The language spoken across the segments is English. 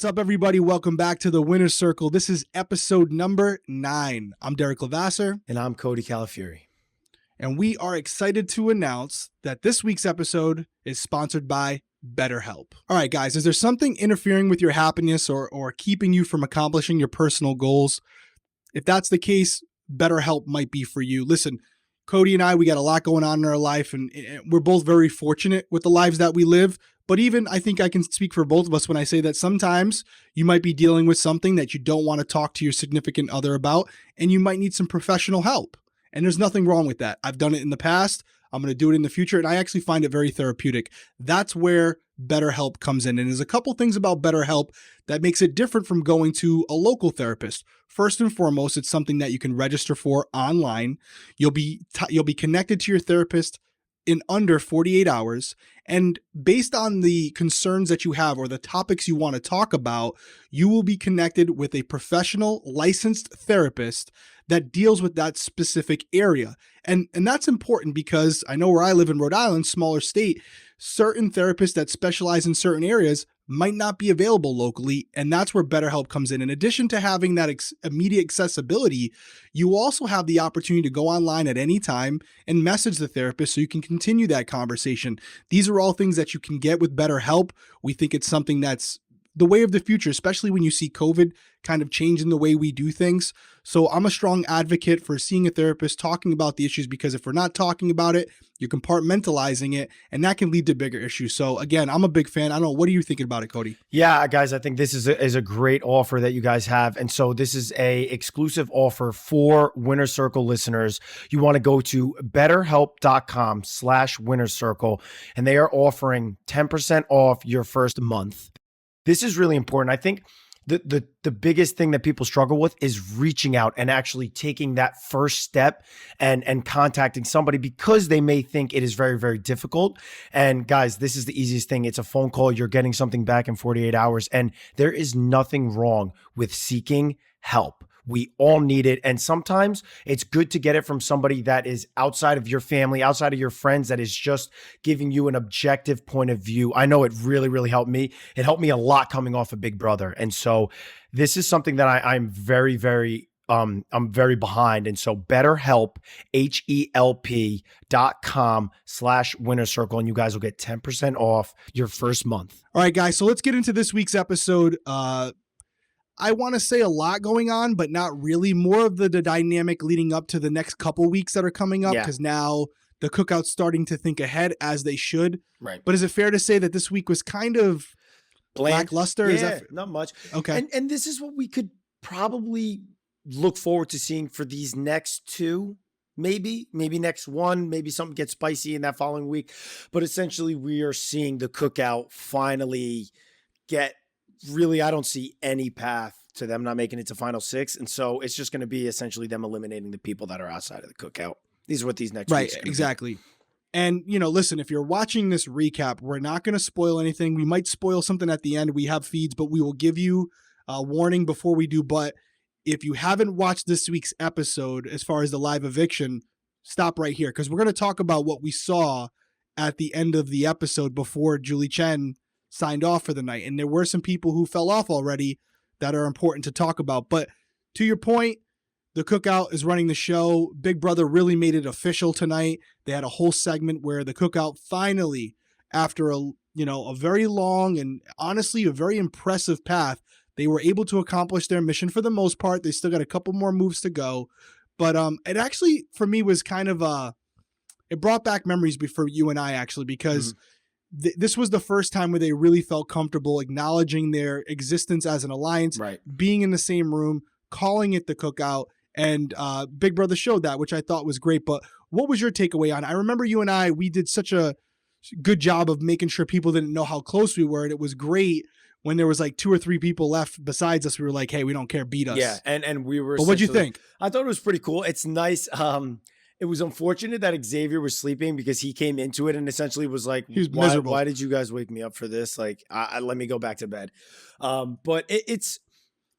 What's up, everybody? Welcome back to the Winner's Circle. This is episode number 9. I'm Derrick Cody. And I'm Cody Calafieri. And we are excited to announce that this week's episode is sponsored by BetterHelp. All right, guys, is there something interfering with your happiness or keeping you from accomplishing your personal goals? If that's the case, BetterHelp might be for you. Listen, Cody and I, we got a lot going on in our life, and we're both very fortunate with the lives that we live. But even I think I can speak for both of us when I say that sometimes you might be dealing with something that you don't want to talk to your significant other about, and you might need some professional help. And there's nothing wrong with that. I've done it in the past. I'm going to do it in the future, and I actually find it very therapeutic. That's where BetterHelp comes in. And there's a couple things about BetterHelp that makes it different from going to a local therapist. First and foremost, it's something that you can register for online. You'll be connected to your therapist in under 48 hours. And based on the concerns that you have or the topics you want to talk about, you will be connected with a professional licensed therapist that deals with that specific area. And that's important because I know where I live in Rhode Island, smaller state, certain therapists that specialize in certain areas might not be available locally. And that's where BetterHelp comes in. In addition to having that immediate accessibility, you also have the opportunity to go online at any time and message the therapist so you can continue that conversation. These are all things that you can get with BetterHelp. We think it's something that's the way of the future, especially when you see COVID kind of changing the way we do things. So I'm a strong advocate for seeing a therapist, talking about the issues, because if we're not talking about it, you're compartmentalizing it, and that can lead to bigger issues. So again, I'm a big fan. I don't know. What are you thinking about it, Cody? Yeah, guys, I think this is a great offer that you guys have. And so this is a exclusive offer for Winner's Circle listeners. You want to go to betterhelp.com/Winner's Circle, and they are offering 10% off your first month. This is really important. I think the biggest thing that people struggle with is reaching out and actually taking that first step and contacting somebody, because they may think it is very, very difficult. And guys, this is the easiest thing. It's a phone call. You're getting something back in 48 hours. And there is nothing wrong with seeking help. We all need it. And sometimes it's good to get it from somebody that is outside of your family, outside of your friends, that is just giving you an objective point of view. I know it really, really helped me. It helped me a lot coming off of Big Brother. And so this is something that I'm very, very, I'm very behind. And so BetterHelp, HELP.com/Winner's Circle, and you guys will get 10% off your first month. All right, guys. So let's get into this week's episode. I want to say a lot going on, but not really. More of the dynamic leading up to the next couple weeks that are coming up, because now the Cookout's starting to think ahead, as they should. Right. But is it fair to say that this week was kind of lackluster? Yeah, not much. Okay. And this is what we could probably look forward to seeing for these next two. Maybe next one, maybe something gets spicy in that following week. But essentially, we are seeing the Cookout finally get really, I don't see any path to them not making it to Final Six. And so it's just going to be essentially them eliminating the people that are outside of the Cookout. These are what these next weeks are. Right, exactly. And, listen, if you're watching this recap, we're not going to spoil anything. We might spoil something at the end. We have feeds, but we will give you a warning before we do. But if you haven't watched this week's episode, as far as the live eviction, stop right here, because we're going to talk about what we saw at the end of the episode before Julie Chen signed off for the night. And there were some people who fell off already that are important to talk about. But to your point, the Cookout is running the show. Big Brother really made it official tonight. They had a whole segment where the Cookout finally, after a very long and honestly a very impressive path, they were able to accomplish their mission for the most part. They still got a couple more moves to go. But it actually, for me, was kind of it brought back memories for you and I, actually, because this was the first time where they really felt comfortable acknowledging their existence as an alliance, right, being in the same room, calling it the Cookout, and Big Brother showed that, which I thought was great. But what was your takeaway on it? I remember you and I, we did such a good job of making sure people didn't know how close we were, and it was great when there was like 2 or 3 people left besides us. We were like, hey, we don't care, beat us. Yeah, and we were. But what'd you think? I thought it was pretty cool. It's nice. It was unfortunate that Xavier was sleeping, because he came into it and essentially was like, he was miserable. Why did you guys wake me up for this? Like, let me go back to bed. But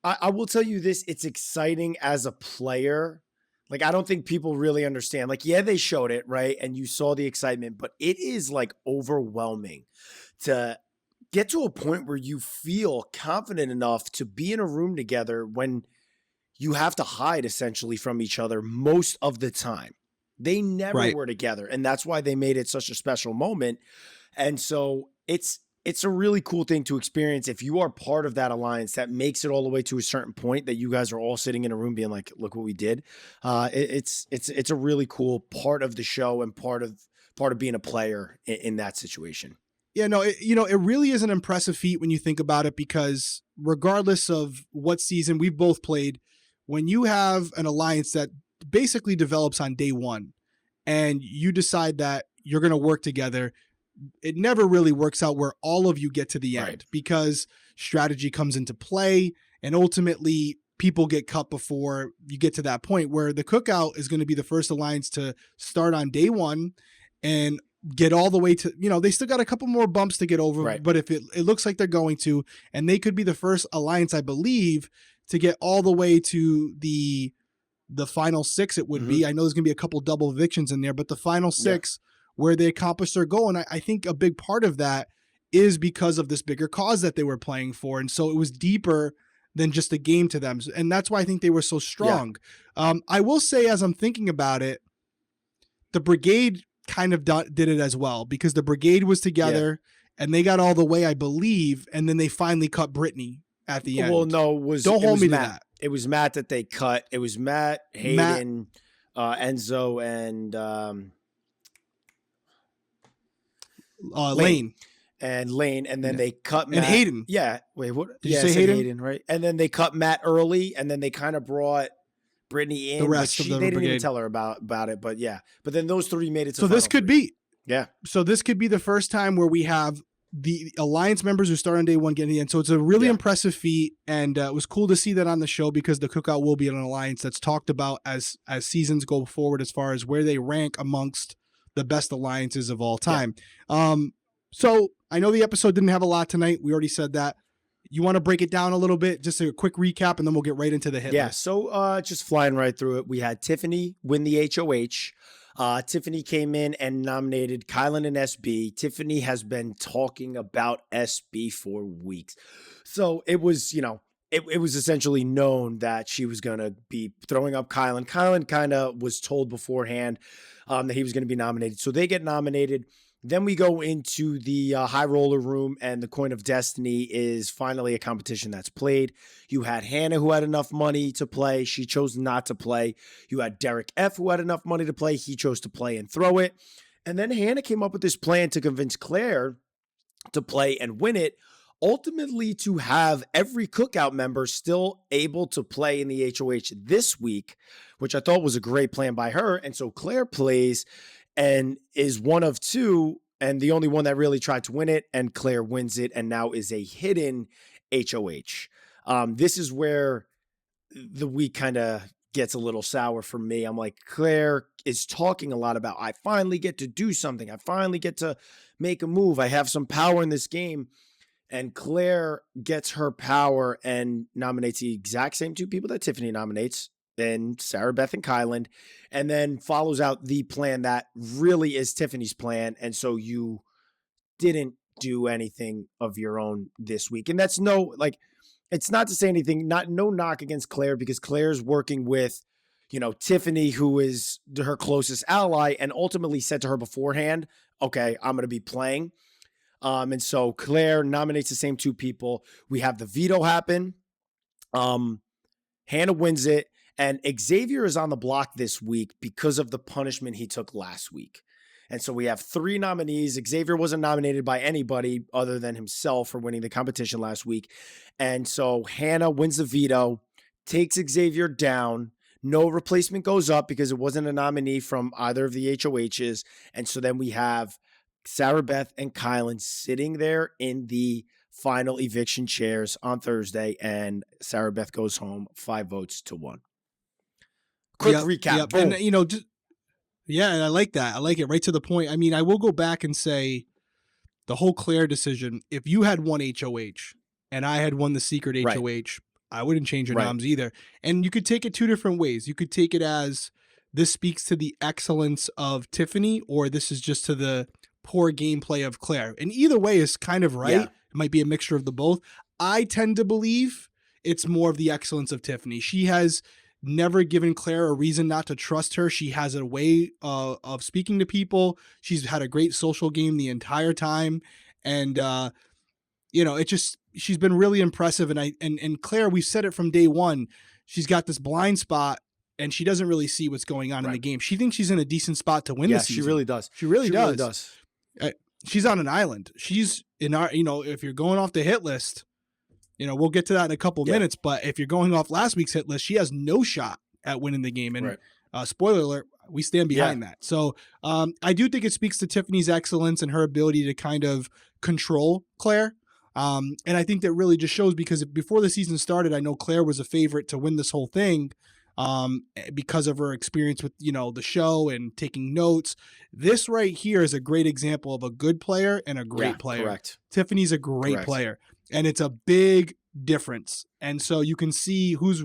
I will tell you this, it's exciting as a player. Like, I don't think people really understand. Like, yeah, they showed it, right? And you saw the excitement, but it is like overwhelming to get to a point where you feel confident enough to be in a room together when you have to hide essentially from each other most of the time. They never Right. were together, and that's why they made it such a special moment. And so it's a really cool thing to experience if you are part of that alliance that makes it all the way to a certain point that you guys are all sitting in a room being like, look what we did. It's a really cool part of the show and part of being a player in that situation. Yeah, no, it really is an impressive feat when you think about it, because regardless of what season we've both played, when you have an alliance that basically develops on day one and you decide that you're going to work together, it never really works out where all of you get to the end, Right. because strategy comes into play and ultimately people get cut before you get to that point, where the Cookout is going to be the first alliance to start on day one and get all the way to, they still got a couple more bumps to get over, Right. but if it looks like they're going to, and they could be the first alliance, I believe, to get all the way to the final six, it would be. I know there's going to be a couple double evictions in there, but the final six where they accomplish their goal. And I think a big part of that is because of this bigger cause that they were playing for. And so it was deeper than just a game to them. And that's why I think they were so strong. I will say, as I'm thinking about it, the Brigade kind of did it as well, because the Brigade was together and they got all the way, I believe. And then they finally cut Brittany at the end. Well, no, don't hold me Matt. to that. It was Matt that they cut. It was Matt, Hayden, Enzo, and Lane. And Lane, and then they cut Matt. And Hayden. Yeah. Wait, what? Did you say Hayden? Right? And then they cut Matt early, and then they kind of brought Brittany in. The rest of the they didn't Brigade. even tell her about it, but yeah. But then those three made it to So this could be. Yeah. So this could be the first time where we have the alliance members who start on day one getting in. So it's a really impressive feat, and it was cool to see that on the show, because the Cookout will be an alliance that's talked about as seasons go forward, as far as where they rank amongst the best alliances of all time. So I know the episode didn't have a lot tonight. We already said that. You want to break it down a little bit, just a quick recap, and then we'll get right into the hit list. So just flying right through it. We had Tiffany win the HOH. Tiffany came in and nominated Kylan and SB. Tiffany has been talking about SB for weeks. So it was, it was essentially known that she was going to be throwing up Kylan. Kylan kind of was told beforehand that he was going to be nominated. So they get nominated. Then we go into the high roller room, and the Coin of Destiny is finally a competition that's played. You had Hannah, who had enough money to play. She chose not to play. You had Derrick F., who had enough money to play. He chose to play and throw it. And then Hannah came up with this plan to convince Claire to play and win it, ultimately to have every Cookout member still able to play in the HOH this week, which I thought was a great plan by her. And so Claire plays and is one of two, and the only one that really tried to win it, and Claire wins it, and now is a hidden HOH. This is where the week kind of gets a little sour for me. I'm like, Claire is talking a lot about, I finally get to do something. I finally get to make a move. I have some power in this game. And Claire gets her power and nominates the exact same two people that Tiffany nominates, and Sarah, Beth, and Kylan, and then follows out the plan that really is Tiffany's plan. And so you didn't do anything of your own this week. And that's it's not to say anything, no knock against Claire, because Claire's working with, Tiffany, who is her closest ally, and ultimately said to her beforehand, okay, I'm going to be playing. And so Claire nominates the same two people. We have the veto happen. Hannah wins it. And Xavier is on the block this week because of the punishment he took last week. And so we have three nominees. Xavier wasn't nominated by anybody other than himself for winning the competition last week. And so Hannah wins the veto, takes Xavier down. No replacement goes up because it wasn't a nominee from either of the HOHs. And so then we have Sarah, Beth, and Kylan sitting there in the final eviction chairs on Thursday, and Sarah Beth goes home 5 votes to 1. Quick recap. Yep. And and I like that. I like it right to the point. I mean, I will go back and say the whole Claire decision, if you had won HOH and I had won the secret HOH, I wouldn't change your noms either. And you could take it two different ways. You could take it as this speaks to the excellence of Tiffany, or this is just to the poor gameplay of Claire. And either way is kind of right. It might be a mixture of the both. I tend to believe it's more of the excellence of Tiffany. She has never given Claire a reason not to trust her. She has a way of speaking to people. She's had a great social game the entire time. And, she's been really impressive. And Claire, we've said it from day one, she's got this blind spot and she doesn't really see what's going on in the game. She thinks she's in a decent spot to win the season. She really does. She really does. She's on an island. She's in our, if you're going off the hit list, we'll get to that in a couple minutes, but if you're going off last week's hit list, she has no shot at winning the game. And spoiler alert, we stand behind that. So I do think it speaks to Tiffany's excellence and her ability to kind of control Claire. And I think that really just shows because before the season started, I know Claire was a favorite to win this whole thing because of her experience with, the show and taking notes. This right here is a great example of a good player and a great player. Correct. Tiffany's a great player. And it's a big difference. And so you can see who's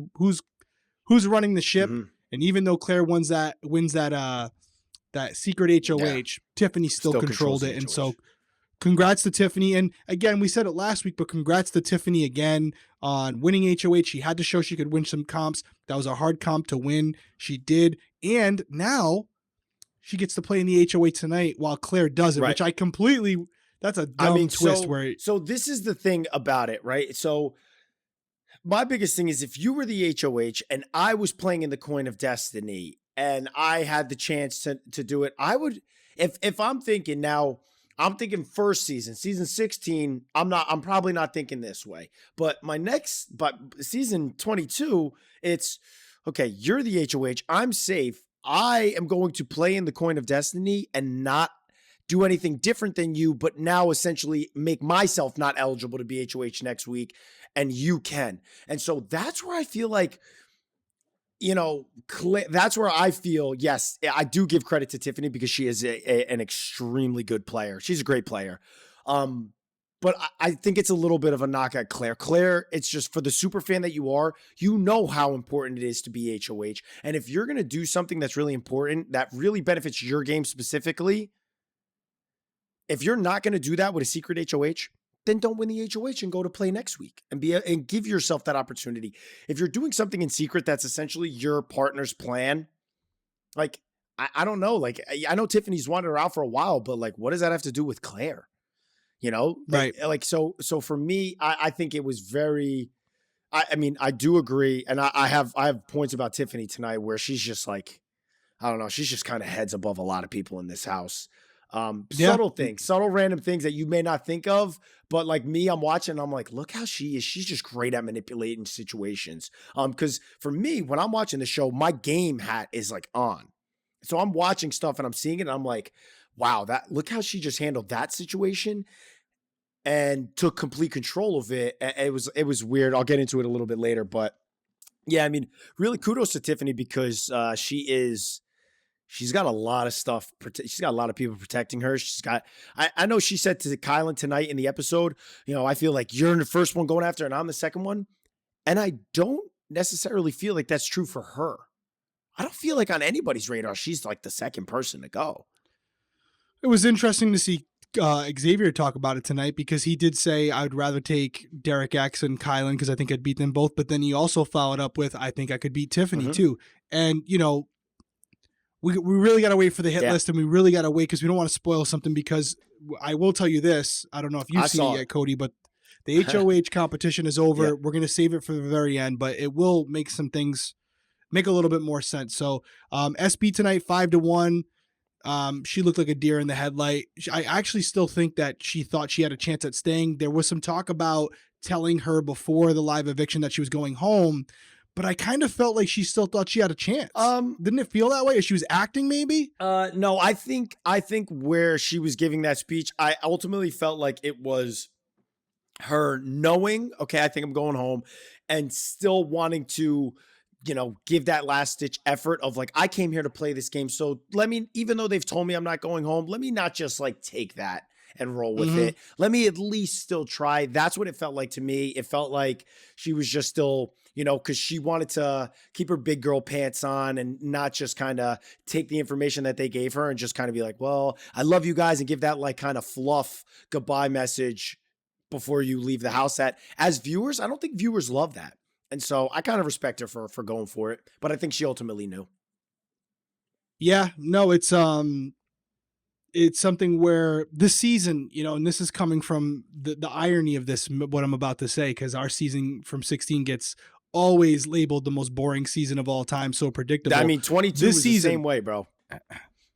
running the ship. Mm-hmm. And even though Claire wins that secret HOH, Tiffany still controlled it. And so congrats to Tiffany. And again, we said it last week, but congrats to Tiffany again on winning HOH. She had to show she could win some comps. That was a hard comp to win. She did. And now she gets to play in the HOH tonight while Claire doesn't, which I completely... That's a dumb twist. So this is the thing about it, right? So my biggest thing is if you were the HOH and I was playing in the Coin of Destiny and I had the chance to do it, I would, if I'm thinking now, I'm thinking first season 16, I'm probably not thinking this way, but season 22, it's okay. You're the HOH. I'm safe. I am going to play in the Coin of Destiny and not do anything different than you, but now essentially make myself not eligible to be HOH next week, and you can. And so that's where I feel like, that's where I feel, yes, I do give credit to Tiffany because she is an extremely good player. She's a great player. But I think it's a little bit of a knock at Claire. Claire, it's just for the super fan that you are, how important it is to be HOH. And if you're going to do something that's really important, that really benefits your game specifically, if you're not going to do that with a secret HOH, then don't win the HOH and go to play next week and give yourself that opportunity. If you're doing something in secret that's essentially your partner's plan, like, I don't know. Like, I know Tiffany's wanted her out for a while, but like, what does that have to do with Claire? Right. Like, so for me, I think it was very, I mean, I do agree. And I have points about Tiffany tonight where she's just like, I don't know. She's just kind of heads above a lot of people in this house. Subtle random things that you may not think of, but like me, I'm watching, I'm like, look how she is. She's just great at manipulating situations. Because for me, when I'm watching the show, my game hat is like on. So I'm watching stuff and I'm seeing it and I'm like, wow, look how she just handled that situation and took complete control of it. It was weird. I'll get into it a little bit later, but yeah, I mean, really kudos to Tiffany because she's got a lot of stuff. She's got a lot of people protecting her. I know she said to Kylan tonight in the episode, I feel like you're the first one going after and I'm the second one. And I don't necessarily feel like that's true for her. I don't feel like on anybody's radar, she's like the second person to go. It was interesting to see Xavier talk about it tonight because he did say, I'd rather take Derrick X and Kylan because I think I'd beat them both. But then he also followed up with, I think I could beat Tiffany too. And, we really got to wait for the hit list and we really got to wait because we don't want to spoil something because I will tell you this. I don't know if you've seen it yet, Cody, but the HOH competition is over. We're going to save it for the very end, but it will make some things make a little bit more sense. So SB tonight, 5-1. She looked like a deer in the headlight. I actually still think that she thought she had a chance at staying. There was some talk about telling her before the live eviction that she was going home, but I kind of felt like she still thought she had a chance. Didn't it feel that way? Or she was acting maybe? No, I think where she was giving that speech, I ultimately felt like it was her knowing, okay, I think I'm going home and still wanting to, give that last ditch effort of like, I came here to play this game. So even though they've told me I'm not going home, let me not just like take that and roll with it. Let me at least still try. That's what it felt like to me. It felt like she was just still, because she wanted to keep her big girl pants on and not just kind of take the information that they gave her and just kind of be like, well, I love you guys and give that like kind of fluff goodbye message before you leave the house. That as viewers, I don't think viewers love that. And so I kind of respect her for going for it, but I think she ultimately knew. Yeah, no, it's something where this season, you know, and this is coming from the irony of this, what I'm about to say, because our season from 16 gets always labeled the most boring season of all time. So predictable. I mean, 22 this is season, the same way, bro.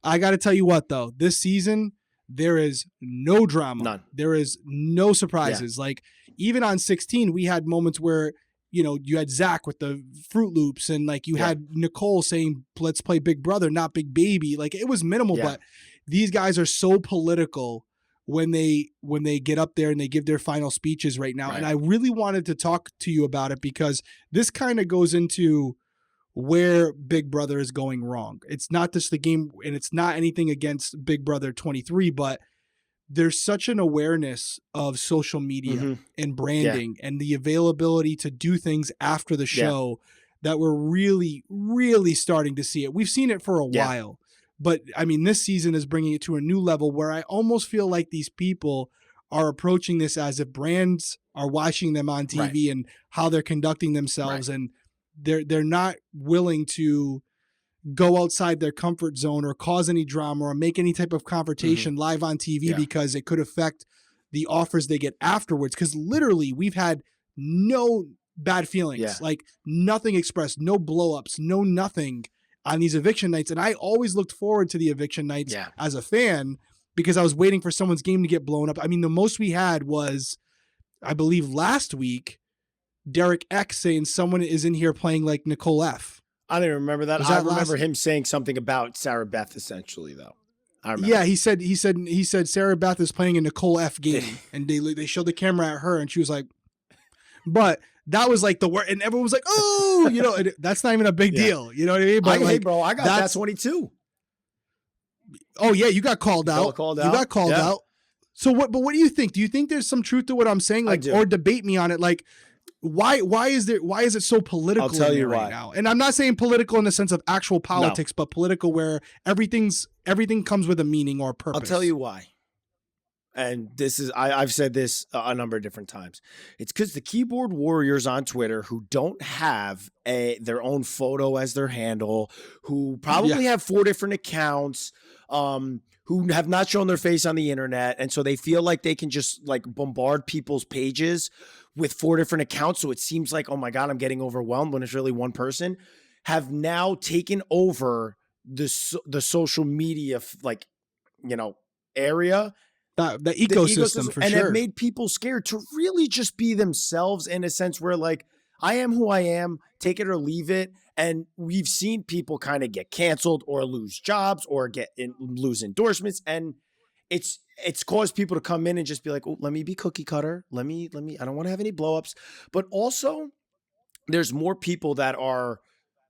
I got to tell you what, though, this season, there is no drama. None. There is no surprises. Yeah. Like, even on 16, we had moments where, you know, you had Zach with the Fruit Loops, and like you had Nicole saying, let's play Big Brother, not Big Baby. Like, it was minimal, but these guys are so political when they get up there and they give their final speeches right now. Right. And I really wanted to talk to you about it because this kind of goes into where Big Brother is going wrong. It's not just the game, and it's not anything against Big Brother 23, but there's such an awareness of social media and branding and the availability to do things after the show that we're really, really starting to see it. We've seen it for a while, but I mean, this season is bringing it to a new level where I almost feel like these people are approaching this as if brands are watching them on TV and how they're conducting themselves. And they're not willing to go outside their comfort zone or cause any drama or make any type of confrontation live on TV because it could affect the offers they get afterwards. Because literally we've had no bad feelings, like nothing expressed, no blow-ups, no nothing on these eviction nights. And I always looked forward to the eviction nights as a fan because I was waiting for someone's game to get blown up. I mean, the most we had was, I believe last week, Derrick X saying someone is in here playing like Nicole F. I don't even remember that. I remember him saying something about Sarah Beth, essentially, though. I remember. Yeah, he said Sarah Beth is playing a Nicole F game, and they showed the camera at her, and she was like, but that was like the word, and everyone was like, oh, you know, that's not even a big deal, you know what I mean? But hey, bro, I got that 22. Oh yeah, you got called out. You got called out. So what? But what do you think? Do you think there's some truth to what I'm saying? Like, or debate me on it? Like, why is it so political? I'll tell you right now. And I'm not saying political in the sense of actual politics, but political where everything comes with a meaning or a purpose. I'll tell you why. And this is, I've said this a number of different times. It's because the keyboard warriors on Twitter who don't have their own photo as their handle, who probably have 4 different accounts, who have not shown their face on the internet. And so they feel like they can just like bombard people's pages with 4 different accounts. So it seems like, oh my God, I'm getting overwhelmed when it's really one person, have now taken over the social media, like, you know, area. The ecosystem for and sure. have made people scared to really just be themselves in a sense where like, I am who I am, take it or leave it. And we've seen people kind of get canceled or lose jobs or lose endorsements. And it's caused people to come in and just be like, oh, let me be cookie cutter. Let me, I don't want to have any blowups. But also there's more people that are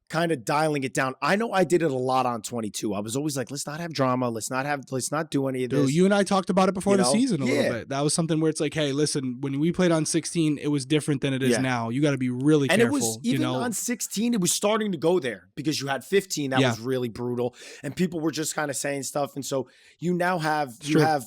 kind of dialing it down. I know I did it a lot on 22. I was always like, let's not have drama. Let's not do any of this. Dude, you and I talked about it before the season a little bit. That was something where it's like, hey, listen, when we played on 16, it was different than it is now. You got to be really careful. And it was even on 16, it was starting to go there because you had 15 that was really brutal and people were just kind of saying stuff. And so you now have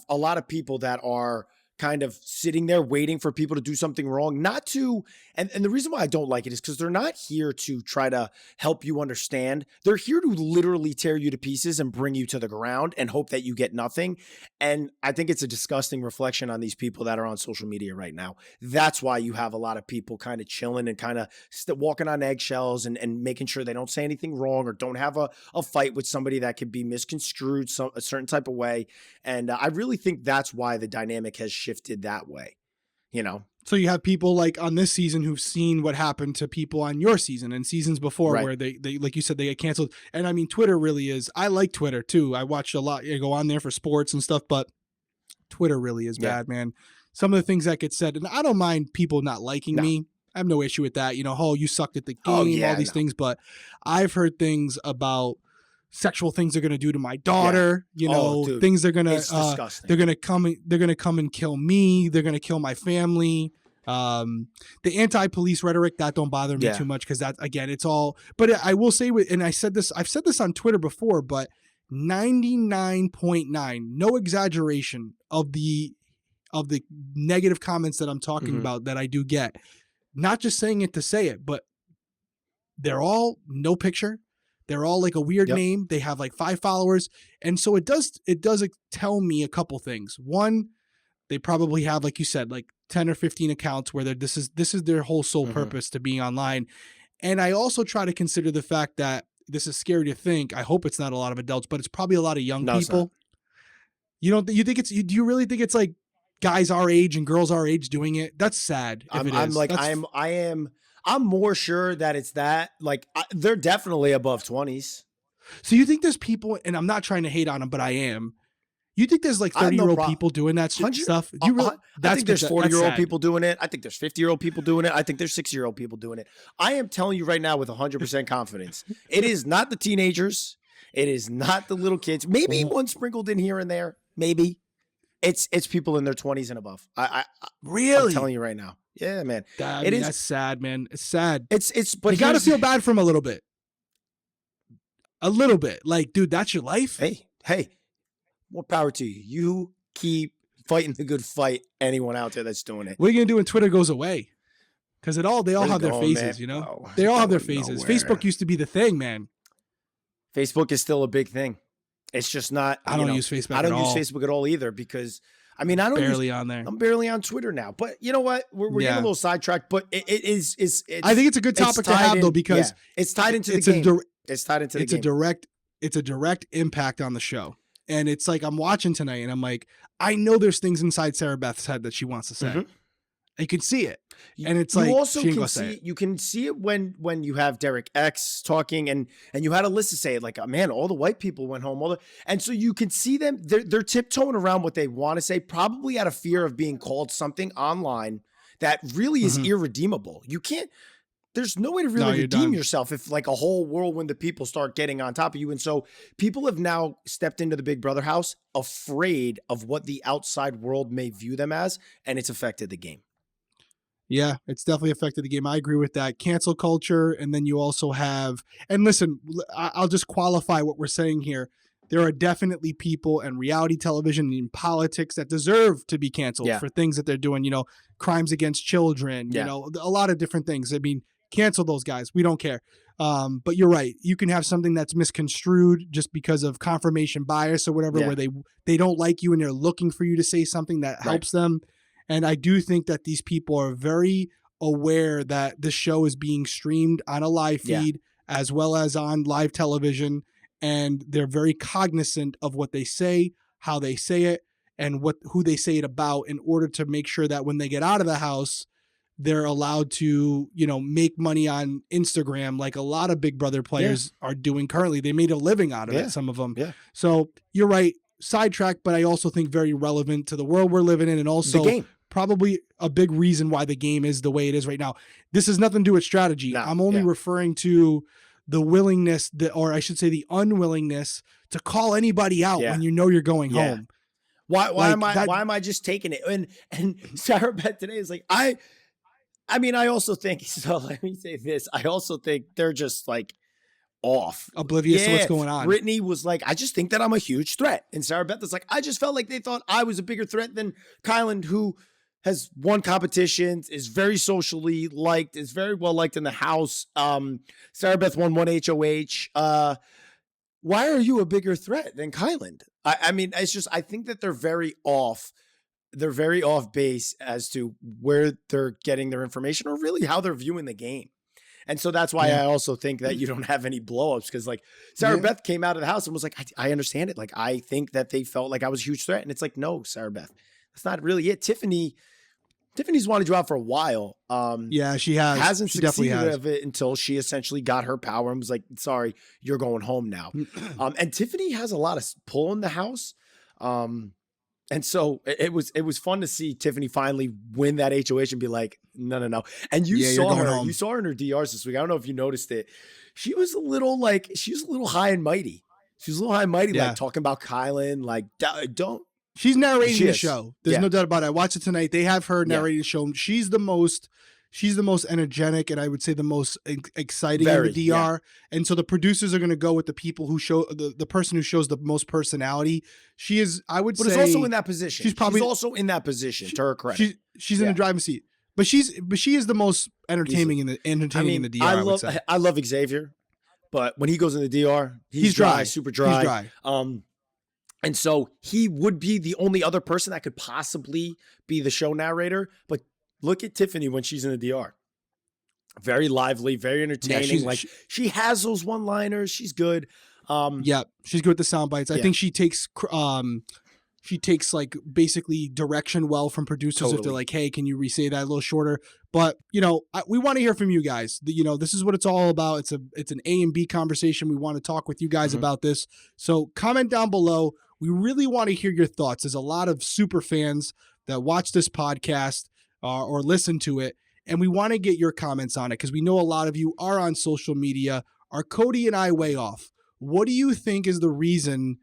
a lot of people that are kind of sitting there waiting for people to do something wrong, not to, and the reason why I don't like it is because they're not here to try to help you understand. They're here to literally tear you to pieces and bring you to the ground and hope that you get nothing. And I think it's a disgusting reflection on these people that are on social media right now. That's why you have a lot of people kind of chilling and kind of walking on eggshells and making sure they don't say anything wrong or don't have a fight with somebody that could be misconstrued a certain type of way. And I really think that's why the dynamic has shifted that way, you know? So you have people like on this season who've seen what happened to people on your season and seasons before where they, like you said, they get canceled. And I mean, Twitter really is, I like Twitter too. I watch a lot, I go on there for sports and stuff, but Twitter really is bad, man. Some of the things that get said, and I don't mind people not liking me. I have no issue with that. You know, oh, you sucked at the game, all these things, but I've heard things about sexual things they're going to do to my daughter, you know, things they're going to come and kill me. They're going to kill my family. The anti-police rhetoric, that don't bother me too much. Cause that, again, it's all, but I will say and I've said this on Twitter before, but 99.9, no exaggeration of the of the negative comments that I'm talking about that I do get. Not just saying it to say it, but they're all no picture. They're all like a weird name. They have like 5 followers. And so it does tell me a couple things. One, they probably have, like you said, like 10 or 15 accounts where this is their whole sole purpose to being online. And I also try to consider the fact that this is scary to think. I hope it's not a lot of adults, but it's probably a lot of young people. Do you really think it's like guys our age and girls our age doing it? That's sad. I'm more sure that it's that. Like, they're definitely above 20s. So you think there's people, and I'm not trying to hate on them, but I am. You think there's like 30-year-old people doing that stuff? I think there's 40-year-old people doing it. I think there's 50-year-old people doing it. I think there's 60-year-old people doing it. I am telling you right now with 100% confidence, it is not the teenagers. It is not the little kids. Maybe one sprinkled in here and there. Maybe. It's people in their 20s and above. Really? I'm telling you right now. Yeah, man. That's sad, man. It's sad. But you got to feel bad for him a little bit. A little bit. Like, dude, that's your life. Hey, more power to you. You keep fighting the good fight. Anyone out there that's doing it. What are you going to do when Twitter goes away? Because they all have their phases, you know? Oh, they all have their phases. Nowhere. Facebook used to be the thing, man. Facebook is still a big thing. It's just not. I don't use Facebook at all. I don't use Facebook at all either because, I mean, I'm barely on Twitter now. But you know what? We're getting a little sidetracked, but it's I think it's a good topic to have, though, because it's tied into the game. It's tied into the game. It's a direct impact on the show. And it's like I'm watching tonight and I'm like, I know there's things inside Sarah Beth's head that she wants to say. You can see it. And it's like, you can see it when you have Derrick X talking and you had Alyssa say it like, oh, man, all the white people went home. And so you can see them, they're tiptoeing around what they want to say, probably out of fear of being called something online that really is irredeemable. There's no way to really redeem yourself if like a whole whirlwind of people start getting on top of you. And so people have now stepped into the Big Brother house afraid of what the outside world may view them as, and it's affected the game. Yeah, it's definitely affected the game. I agree with that. Cancel culture. And then you also have, and listen, I'll just qualify what we're saying here. There are definitely people in reality television and in politics that deserve to be canceled for things that they're doing, crimes against children, a lot of different things. I mean, cancel those guys. We don't care. But you're right. You can have something that's misconstrued just because of confirmation bias or whatever, where they don't like you and they're looking for you to say something that helps them. And I do think that these people are very aware that the show is being streamed on a live feed as well as on live television. And they're very cognizant of what they say, how they say it, and who they say it about in order to make sure that when they get out of the house, they're allowed to, make money on Instagram like a lot of Big Brother players are doing currently. They made a living out of it, some of them. Yeah. So you're right. Sidetrack, but I also think very relevant to the world we're living in, and also probably a big reason why the game is the way it is right now. This has nothing to do with strategy. I'm only referring to the willingness, or I should say the unwillingness to call anybody out when you're going home. Why am I just taking it? And Sarah Beth today is like, I also think, so let me say this. I also think they're just like off. Oblivious to what's going on. Brittany was like, I just think that I'm a huge threat. And Sarah Beth is like, I just felt like they thought I was a bigger threat than Kyland, who has won competitions, is very socially liked, is very well liked in the house. Sarah Beth won one HOH. Why are you a bigger threat than Kyland? I mean, it's just, I think that they're very off. They're very off base as to where they're getting their information or really how they're viewing the game. And so that's why I also think that you don't have any blowups, because like Sarah Beth came out of the house and was like, I understand it. Like, I think that they felt like I was a huge threat. And it's like, no, Sarah Beth, that's not really it. Tiffany's wanted you out for a while. She has. Hasn't succeeded of it until she essentially got her power and was like, sorry, you're going home now. And Tiffany has a lot of pull in the house. And so it was fun to see Tiffany finally win that HOH and be like, no. And you saw her in her DRs this week. I don't know if you noticed it. She was a little high and mighty. She was a little high and mighty, like talking about Kylan, like don't. She's narrating the show. There's no doubt about it. I watched it tonight. They have her narrating the show. She's the most she's the most energetic and I would say the most exciting Very, in the DR. And so the producers are going to go with the people who show the person who shows the most personality. She is, I would But say, is also in that position. She's probably also in that position, to her credit. She's in the driving seat, but she is the most entertaining in the DR. I love Xavier, but when he goes in the DR, he's dry, super dry. He's dry. And so he would be the only other person that could possibly be the show narrator. But look at Tiffany when she's in the DR. Very lively, very entertaining. Yeah, she has those one-liners. She's good. She's good with the sound bites. I think she takes like basically direction well from producers. Totally. If they're like, hey, can you re-say that a little shorter? But we want to hear from you guys. This is what it's all about. It's an A and B conversation. We want to talk with you guys about this. So comment down below. We really want to hear your thoughts. There's a lot of super fans that watch this podcast or listen to it, and we want to get your comments on it because we know a lot of you are on social media. Are Cody and I way off? What do you think is the reason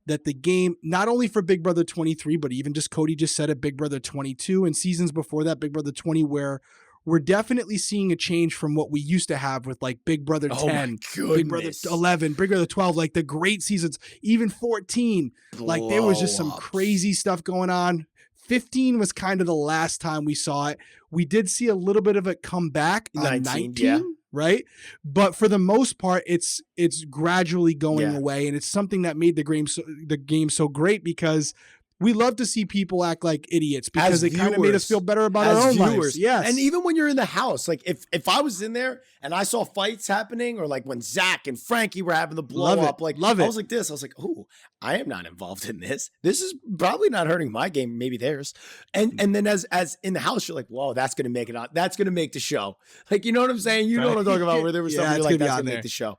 that the game, not only for Big Brother 23, but even just Cody just said it, Big Brother 22 and seasons before that, Big Brother 20, where we're definitely seeing a change from what we used to have with like Big Brother 10, Big Brother 11, Big Brother 12, like the great seasons, even 14. Like there was just some crazy stuff going on. 15 was kind of the last time we saw it. We did see a little bit of it come back on 19. Right. But for the most part, it's gradually going away. And it's something that made the game so great because we love to see people act like idiots because it kind of made us feel better about our own lives. Yes. And even when you're in the house, like if I was in there and I saw fights happening or like when Zach and Frankie were having the blow up, like I was like this, I was like, oh, I am not involved in this. This is probably not hurting my game, maybe theirs. And then as in the house, you're like, whoa, that's going to make it on. That's going to make the show. Like, you know what I'm saying? You know what I'm talking about where there was somebody like that's going to make the show.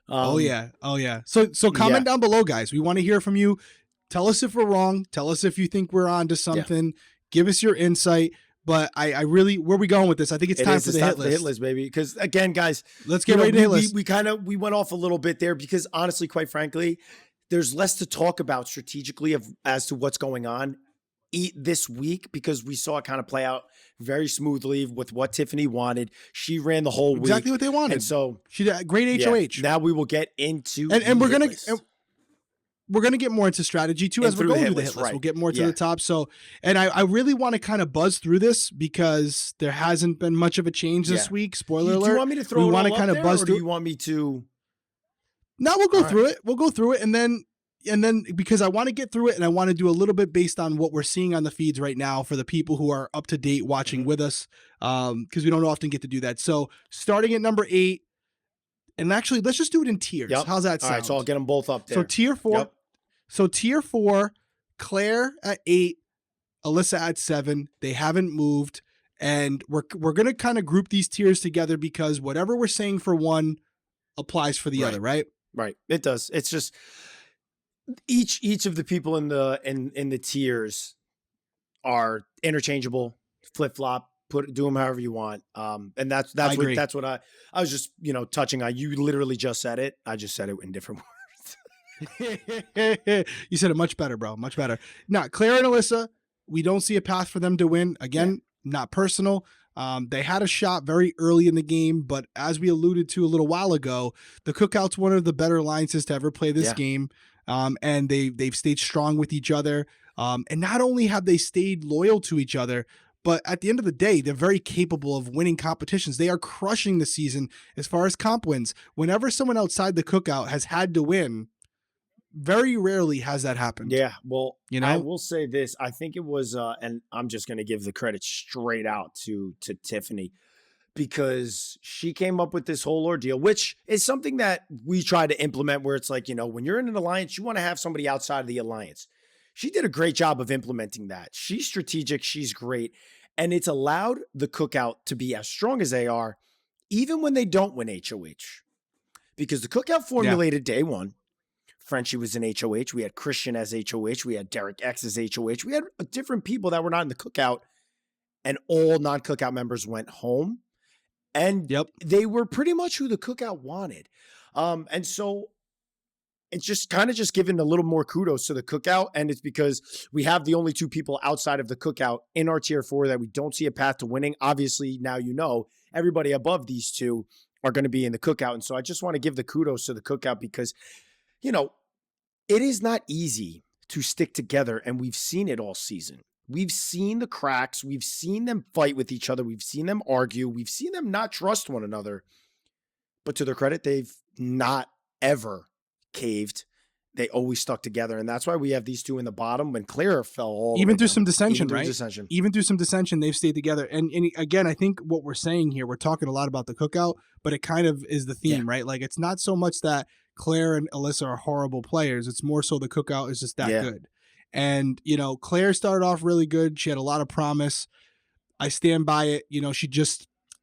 Oh yeah. So comment down below, guys. We want to hear from you. Tell us if we're wrong. Tell us if you think we're on to something. Yeah. Give us your insight. But I really, where are we going with this? I think it's time for the hit list. The hit list, baby. Because again, guys, let's get ready to hit list. We went off a little bit there because honestly, quite frankly, there's less to talk about strategically as to what's going on this week because we saw it kind of play out very smoothly with what Tiffany wanted. She ran the whole week. Exactly what they wanted. And so she did a great HOH. Now we will get into and we're going to. We're going to get more into strategy too as we're going through the hit list. Right. We'll get more to the top. So, and I really want to kind of buzz through this because there hasn't been much of a change this week. Spoiler alert. Do you want me to throw it all up there, or do you want me to? No, we'll go through it. We'll go through it. And then because I want to get through it and I want to do a little bit based on what we're seeing on the feeds right now for the people who are up to date watching with us. Because we don't often get to do that. So starting at number 8, and actually let's just do it in tiers. Yep. How's that sound? All right. So I'll get them both up there. So tier 4. Yep. So tier 4, Claire at 8, Alyssa at 7. They haven't moved. And we're going to kind of group these tiers together because whatever we're saying for one applies for the other, right? Right. It does. It's just each of the people in the tiers are interchangeable, flip-flop, do them however you want. And that's what I was just, touching on. You literally just said it. I just said it in different words. You said it much better, bro. Much better. Now, Claire and Alyssa, we don't see a path for them to win. Again, not personal. They had a shot very early in the game, but as we alluded to a little while ago, the Cookout's one of the better alliances to ever play this game. And they've stayed strong with each other. And not only have they stayed loyal to each other, but at the end of the day, they're very capable of winning competitions. They are crushing the season as far as comp wins. Whenever someone outside the Cookout has had to win, very rarely has that happened. Yeah, well, I will say this. I think it was, and I'm just going to give the credit straight out to Tiffany because she came up with this whole ordeal, which is something that we try to implement where it's like, when you're in an alliance, you want to have somebody outside of the alliance. She did a great job of implementing that. She's strategic. She's great. And it's allowed the Cookout to be as strong as they are, even when they don't win HOH. Because the Cookout formulated day one. Frenchie was in HOH. We had Christian as HOH. We had Derrick X as HOH. We had different people that were not in the Cookout, and all non-Cookout members went home. And they were pretty much who the Cookout wanted. And so it's just kind of just giving a little more kudos to the Cookout. And it's because we have the only two people outside of the Cookout in our tier 4 that we don't see a path to winning. Obviously, now everybody above these two are going to be in the Cookout. And so I just want to give the kudos to the Cookout because, it is not easy to stick together. And we've seen it all season. We've seen the cracks. We've seen them fight with each other. We've seen them argue. We've seen them not trust one another. But to their credit, they've not ever caved. They always stuck together. And that's why we have these two in the bottom when Claire fell all even through down. some dissension, right? Dissension. Even through some dissension, they've stayed together. And again, I think what we're saying here, we're talking a lot about the Cookout, but it kind of is the theme, right? Like, it's not so much that Claire and Alyssa are horrible players. It's more so the Cookout is just that good. And, Claire started off really good. She had a lot of promise. I stand by it.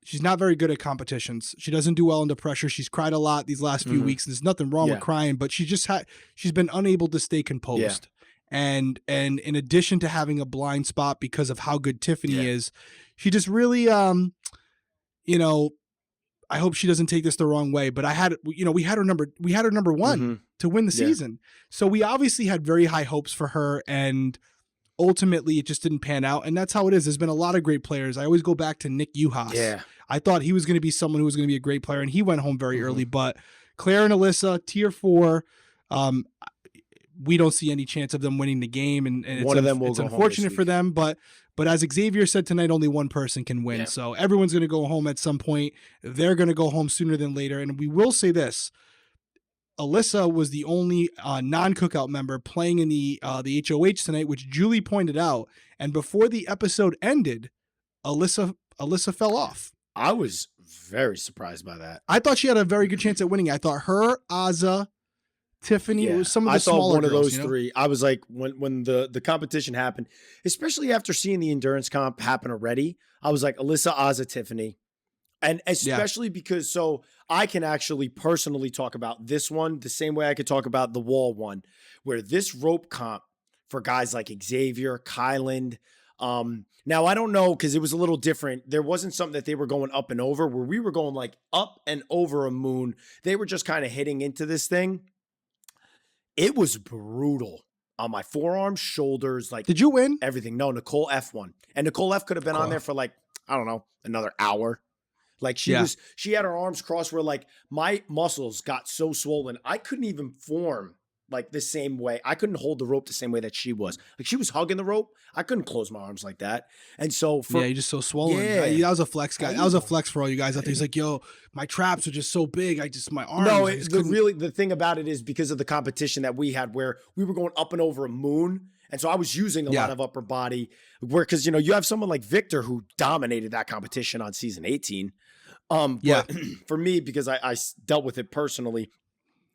She's not very good at competitions. She doesn't do well under pressure. She's cried a lot these last few weeks. There's nothing wrong with crying, but she's been unable to stay composed. And in addition to having a blind spot because of how good Tiffany is, she just really, I hope she doesn't take this the wrong way, but we had her number one to win the season. So we obviously had very high hopes for her, and ultimately it just didn't pan out. And that's how it is. There's been a lot of great players. I always go back to Nick Uhas. Yeah. I thought he was going to be someone who was going to be a great player, and he went home very early, but Claire and Alyssa, tier 4, we don't see any chance of them winning the game. And it's unfortunate for them, but as Xavier said tonight, only one person can win. So everyone's going to go home at some point. They're going to go home sooner than later. And we will say this: Alyssa was the only non-Cookout member playing in the HOH tonight, which Julie pointed out. And before the episode ended, Alyssa fell off. I was very surprised by that. I thought she had a very good chance at winning. I thought her, Azza, Tiffany, it was some of the smaller girls. I thought one of those three. I was like, when the competition happened, especially after seeing the endurance comp happen already, I was like, Alyssa, Azza, Tiffany. And especially because I can actually personally talk about this one the same way I could talk about the wall one, where this rope comp for guys like Xavier, Kyland. Now I don't know, because it was a little different. There wasn't something that they were going up and over where we were going like up and over a moon. They were just kind of hitting into this thing. It was brutal on my forearms, shoulders. Like, did you win? Everything. No, Nicole F won. And Nicole F could have been on there for like, I don't know, another hour. Like she had her arms crossed where like my muscles got so swollen. I couldn't even form like the same way. I couldn't hold the rope the same way that she was. Like, she was hugging the rope. I couldn't close my arms like that. And so you're just so swollen. Yeah. That was a flex, guy. That was a flex for all you guys out there. He's like, yo, my traps are just so big. My arms. No, the thing about it is because of the competition that we had where we were going up and over a moon. And so I was using a lot of upper body because, you have someone like Victor who dominated that competition on season 18. But for me, because I dealt with it personally,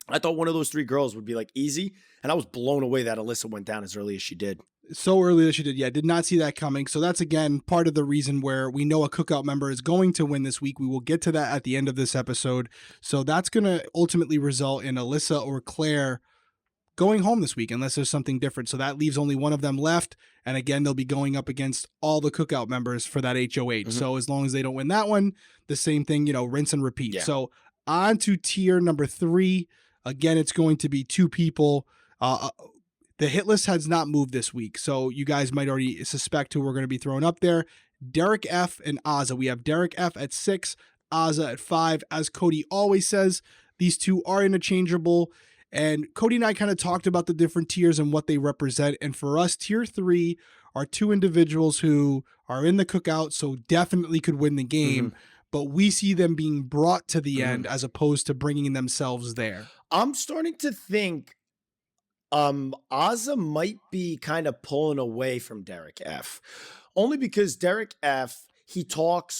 I thought one of those 3 girls would be like easy. And I was blown away that Alyssa went down as early as she did. So early that she did. Yeah, did not see that coming. So that's, again, part of the reason where we know a Cookout member is going to win this week. We will get to that at the end of this episode. So that's going to ultimately result in Alyssa or Claire going home this week, unless there's something different. So that leaves only one of them left. And again, they'll be going up against all the Cookout members for that HOH. So as long as they don't win that one, the same thing, rinse and repeat. So on to tier number 3. Again, it's going to be 2 people. The hit list has not moved this week, so you guys might already suspect who we're going to be throwing up there. Derrick F and Azza. We have Derrick F at 6, Azza at 5. As Cody always says, these two are interchangeable. And Cody and I kind of talked about the different tiers and what they represent. And for us, tier 3 are 2 individuals who are in the Cookout, so definitely could win the game. But we see them being brought to the end as opposed to bringing themselves there. I'm starting to think Azza might be kind of pulling away from Derrick F. Only because Derrick F, he's not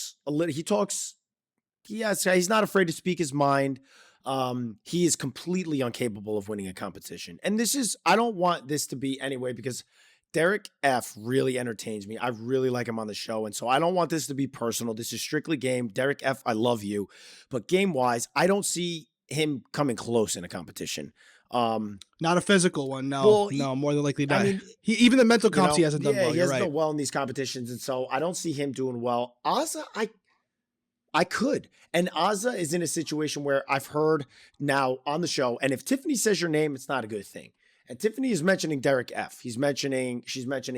afraid to speak his mind. He is completely incapable of winning a competition. And I don't want this to be anyway, because Derrick F really entertains me. I really like him on the show. And so I don't want this to be personal. This is strictly game. Derrick F, I love you. But game-wise, I don't see him coming close in a competition. Not a physical one. No, more than likely not. I mean, even the mental comps, he hasn't done well. He hasn't done well in these competitions. And so I don't see him doing well. Azza, I could. And Azza is in a situation where I've heard now on the show, and if Tiffany says your name, it's not a good thing. And Tiffany is mentioning Derrick F. She's mentioning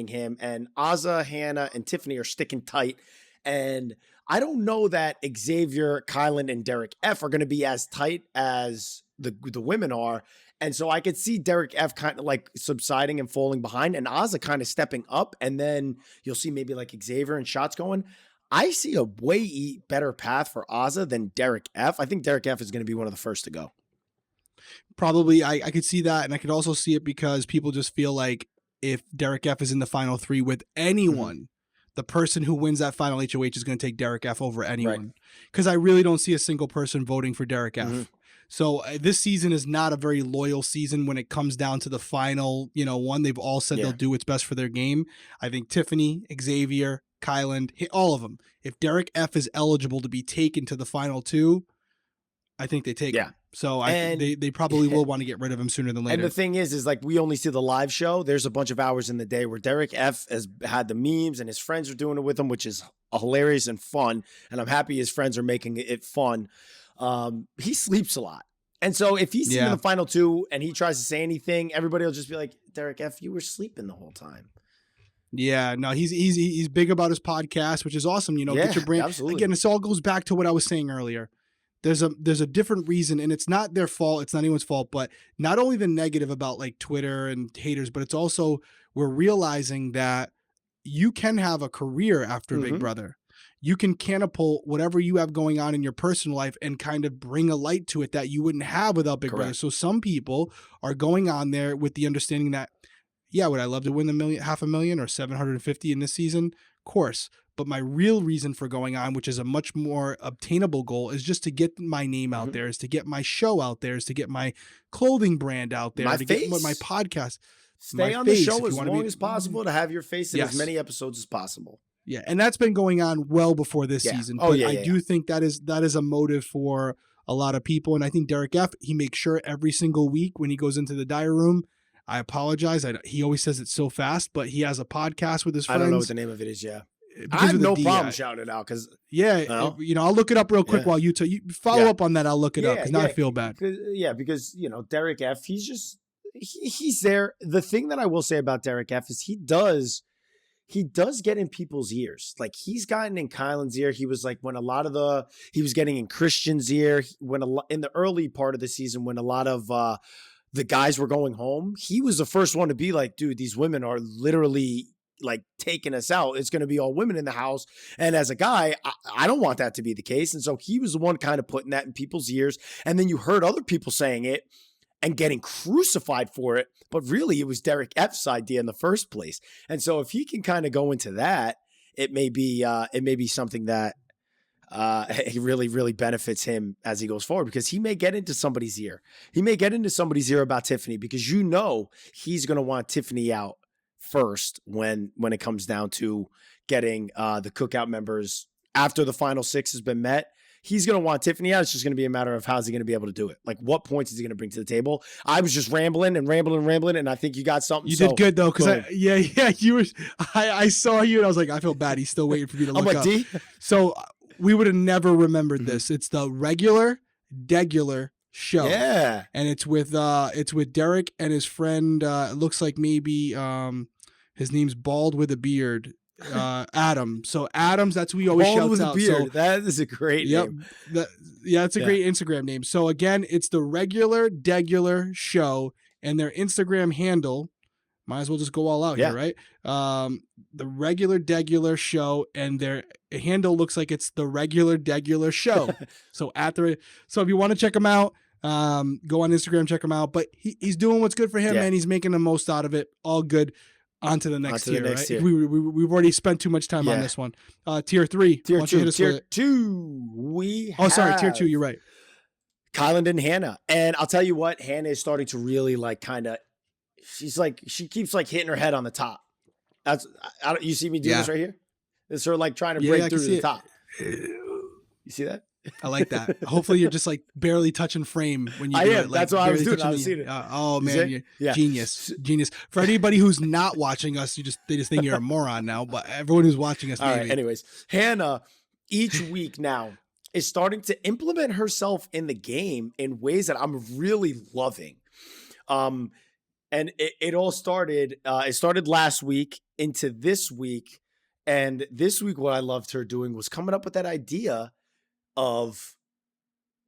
him, and Azza, Hannah, and Tiffany are sticking tight. And I don't know that Xavier, Kylan, and Derrick F are going to be as tight as the women are. And so I could see Derrick F kind of like subsiding and falling behind, and Azza kind of stepping up. And then you'll see maybe like Xavier and Shots going. I see a way better path for Azza than Derrick F. I think Derrick F is going to be one of the first to go. Probably, I could see that, and I could also see it because people just feel like if Derrick F is in the final 3 with anyone, the person who wins that final HOH is going to take Derrick F over anyone. Because I really don't see a single person voting for Derrick F. So this season is not a very loyal season when it comes down to the final, one. They've all said they'll do what's best for their game. I think Tiffany, Xavier, Kylan, all of them. If Derrick F is eligible to be taken to the final 2, I think they take him. So they probably will want to get rid of him sooner than later. And the thing is like we only see the live show. There's a bunch of hours in the day where Derrick F has had the memes and his friends are doing it with him, which is hilarious and fun. And I'm happy his friends are making it fun. He sleeps a lot. And so if he's in the final 2 and he tries to say anything, everybody will just be like, Derrick F, you were sleeping the whole time. Yeah, no, he's big about his podcast, which is awesome. Get your brain. Absolutely. Again, this all goes back to what I was saying earlier. There's a different reason, and it's not their fault. It's not anyone's fault, but not only the negative about like Twitter and haters, but it's also we're realizing that you can have a career after Big Brother. You can catapult whatever you have going on in your personal life and kind of bring a light to it that you wouldn't have without Big Brother. So some people are going on there with the understanding that, would I love to win $500,000 or 750 in this season? Of course. But my real reason for going on, which is a much more obtainable goal, is just to get my name out there, is to get my show out there, is to get my clothing brand out there, get my podcast. Stay on the show as long as possible to have your face in as many episodes as possible. Yeah, and that's been going on well before this season. But I do think that is a motive for a lot of people. And I think Derrick F, he makes sure every single week when he goes into the diary room, I apologize. He always says it so fast, but he has a podcast with his friends. I don't know what the name of it is, I have no problem shouting it out because I'll look it up real quick while you follow up on that. I'll look it up because now I feel bad. Because Derrick F, he's there. The thing that I will say about Derrick F is he does get in people's ears. Like he's gotten in Kylan's ear. He was like he was getting in Christian's ear in the early part of the season when a lot of the guys were going home. He was the first one to be like, dude, these women are literally like taking us out. It's going to be all women in the house. And as a guy, I don't want that to be the case. And so he was the one kind of putting that in people's ears. And then you heard other people saying it and getting crucified for it. But really it was Derrick F's idea in the first place. And so if he can kind of go into that, it may be something that he really, really benefits him as he goes forward because he may get into somebody's ear. He may get into somebody's ear about Tiffany because he's going to want Tiffany out first when it comes down to getting the Cookout members after the final 6 has been met. He's going to want Tiffany out. It's just going to be a matter of how's he going to be able to do it. Like what points is he going to bring to the table? I was just rambling, and I think you got something. You did good though. Cause you were, I saw you and I was like, I feel bad. He's still waiting for me to look up. D? So we would have never remembered this. It's the regular show. Yeah. And it's with Derrick and his friend, it looks like maybe his name's Bald with a Beard. Adam. So Adams, that's who he always Bald shouts with out. A beard. So, that is a great name. It's a great Instagram name. So again, it's the regular show, and their Instagram handle, might as well just go all out here, right? The regular show, and their handle looks like it's the regular show. So if you want to check them out, go on Instagram, check him out. But he's doing what's good for him, and he's making the most out of it. All good. On to the next tier, right? We've already spent too much time on this one. Tier 3. Tier 2. Tier 2. Tier 2. You're right. Kylan and Hannah. And I'll tell you what, Hannah is starting to really like she keeps like hitting her head on the top. You see me do this right here? It's her like trying to break through to the top. You see that? I like that. Hopefully you're just like barely touching frame when you do it. Like, that's what I was doing. I was seeing it. Oh man, genius. For anybody who's not watching us, they just think you're a moron now. But everyone who's watching us, maybe. All right. Anyways, Hannah, each week now is starting to implement herself in the game in ways that I'm really loving. Um, and it all started. It started last week into this week, and this week what I loved her doing was coming up with that idea of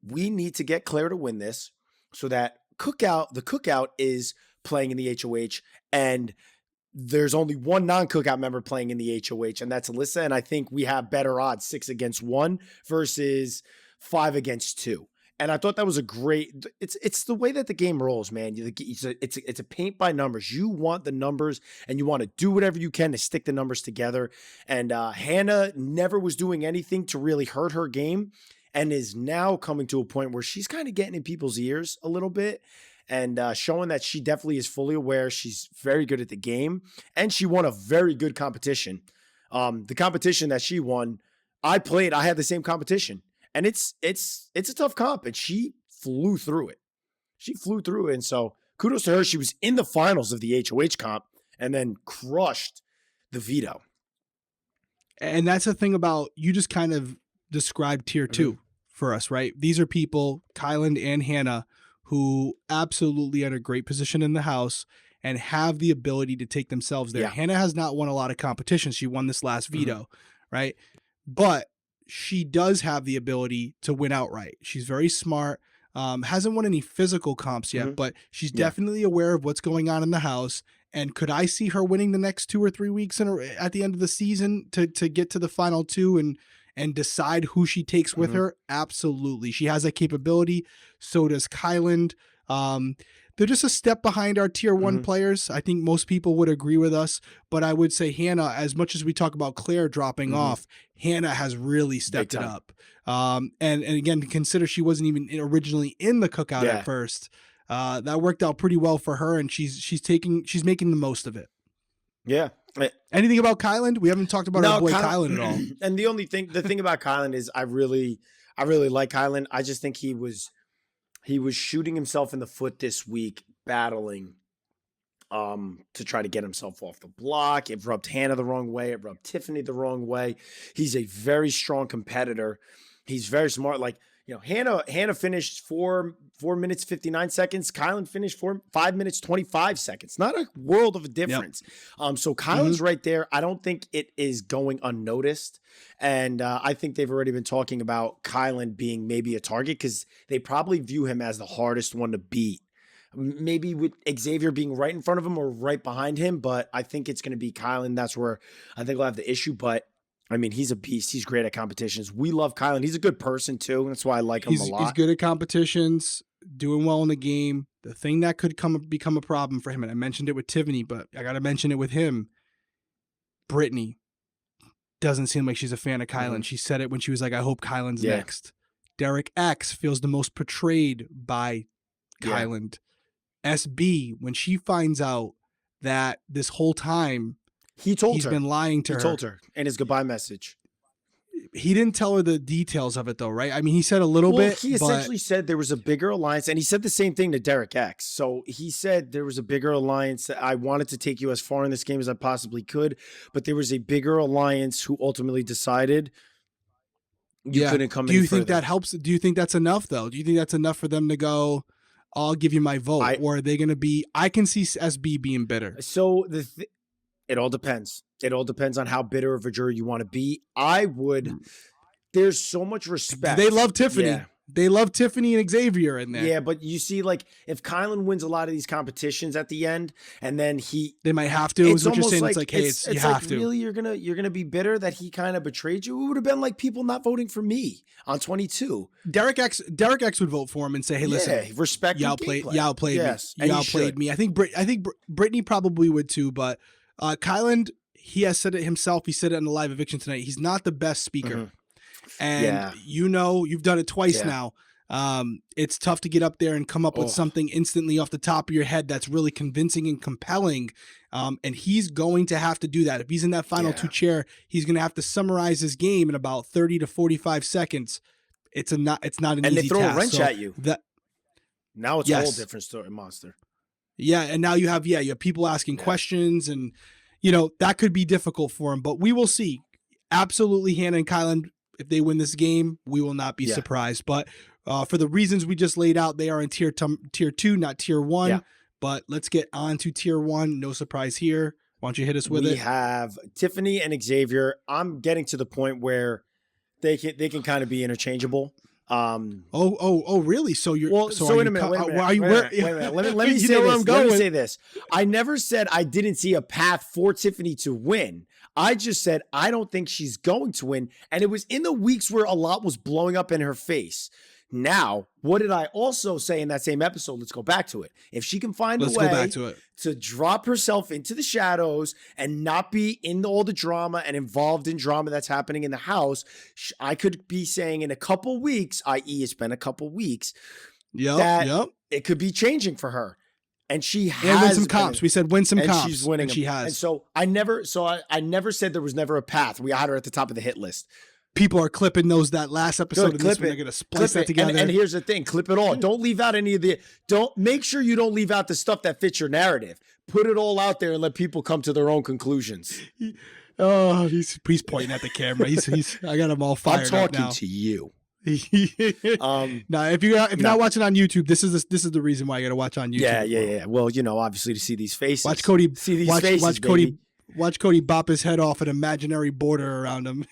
we need to get Claire to win this, so that the Cookout is playing in the HOH, and there's only one non-Cookout member playing in the HOH, and that's Alyssa. And I think we have better odds 6-1 versus 5-2. And I thought that was a great. It's the way that the game rolls, man. It's a paint by numbers. You want the numbers, and you want to do whatever you can to stick the numbers together. And Hannah never was doing anything to really hurt her game, and is now coming to a point where she's kind of getting in people's ears a little bit, and showing that she definitely is fully aware. She's very good at the game, and she won a very good competition. The competition that she won, I had the same competition. And it's a tough comp, and she flew through it. And so kudos to her. She was in the finals of the HOH comp and then crushed the veto. And that's the thing about, you just kind of described tier 2 for us, right? These are people, Kyland and Hannah, who absolutely are in a great position in the house and have the ability to take themselves there. Yeah. Hannah has not won a lot of competitions. She won this last veto, right? But she does have the ability to win outright. She's very smart. Hasn't won any physical comps yet, but she's definitely aware of what's going on in the house. And could I see her winning the next 2 or 3 weeks at the end of the season to get to the final 2 and decide who she takes with her? Absolutely. She has that capability. So does Kyland. They're just a step behind our tier 1 players. I think most people would agree with us, but I would say Hannah, as much as we talk about Claire dropping off, Hannah has really stepped it up. And again, consider she wasn't even originally in the Cookout at first. That worked out pretty well for her, and she's making the most of it. Yeah. Anything about Kyland? We haven't talked about our boy Kyland at all. And the thing about Kyland is I really like Kyland. I just think he was shooting himself in the foot this week, battling to try to get himself off the block. It rubbed Hannah the wrong way. It rubbed Tiffany the wrong way. He's a very strong competitor. He's very smart. Like, Hannah finished 4 minutes 59 seconds. Kyland finished 5 minutes 25 seconds. Not a world of a difference. Yep. So Kyland's right there. I don't think it is going unnoticed. And I think they've already been talking about Kyland being maybe a target because they probably view him as the hardest one to beat. Maybe with Xavier being right in front of him or right behind him, but I think it's going to be Kyland. That's where I think we'll have the issue. But I mean, he's a beast. He's great at competitions. We love Kyland. He's a good person too. That's why I like him a lot. He's good at competitions, doing well in the game. The thing that could become a problem for him, and I mentioned it with Tiffany, but I got to mention it with him. Brittany doesn't seem like she's a fan of Kyland. She said it when she was like, I hope Kyland's next. Derrick X feels the most betrayed by Kyland. SB, when she finds out that this whole time he's been lying to her. He told her in his goodbye message. He didn't tell her the details of it though, right? I mean, he said a little bit. He essentially said there was a bigger alliance, and he said the same thing to Derrick X. So he said there was a bigger alliance that I wanted to take you as far in this game as I possibly could, but there was a bigger alliance who ultimately decided you couldn't come in. Do you think that helps? Do you think that's enough though? Do you think that's enough for them to go, I'll give you my vote? Or are they going to be, I can see SB being bitter. So it all depends. It all depends on how bitter of a juror you want to be. There's so much respect. They love Tiffany. Yeah. They love Tiffany and Xavier in there. Yeah, but you see, like, if Kyland wins a lot of these competitions at the end, and then they might have to. Is what you're saying? It's like, hey, you have to. Really, you're gonna be bitter that he kind of betrayed you? It would have been like people not voting for me on 22. Derrick X would vote for him and say, hey, listen, respect. You outplayed me. You outplayed me. I think Brittany probably would too, but Kyland, he has said it himself. He said it on the live eviction tonight. He's not the best speaker. And you've done it twice now. It's tough to get up there and come up with something instantly off the top of your head that's really convincing and compelling. And he's going to have to do that. If he's in that final 2 chair, he's going to have to summarize his game in about 30 to 45 seconds. It's not an easy task. And they throw a wrench at you. Now it's a whole different story, monster. Yeah, and now you have people asking questions, and that could be difficult for him. But we will see. Absolutely, Hannah and Kyland, If they win this game, we will not be surprised. But for the reasons we just laid out, they are in tier 2, not tier 1. Yeah. But let's get on to tier 1. No surprise here. Why don't you hit us with it? We have Tiffany and Xavier. I'm getting to the point where they can kind of be interchangeable. Really? So you're wait a minute. Wait a minute. Let me say this. Let me say this. I never said I didn't see a path for Tiffany to win. I just said I don't think she's going to win, and it was in the weeks where a lot was blowing up in her face. Now, what did I also say in that same episode? Let's go back to it. If she can find a way to drop herself into the shadows and not be in all the drama and involved in drama that's happening in the house, I could be saying in a couple weeks, i.e. it's been a couple weeks, it could be changing for her. And she has and win some comps. We said win some comps. She's winning. And she has. And so I never said there was never a path. We had her at the top of the hit list. People are clipping that last episode and this one. They're going to splice that together. And here's the thing. Clip it all. Don't leave out make sure you don't leave out the stuff that fits your narrative. Put it all out there and let people come to their own conclusions. Oh, he's pointing at the camera. I got him all fired up now. I'm talking to you. Now, if you're not watching on YouTube, this is the reason why you got to watch on YouTube. Yeah. Well, obviously to see these faces. Watch Cody. See these faces. Watch Cody bop his head off an imaginary border around him.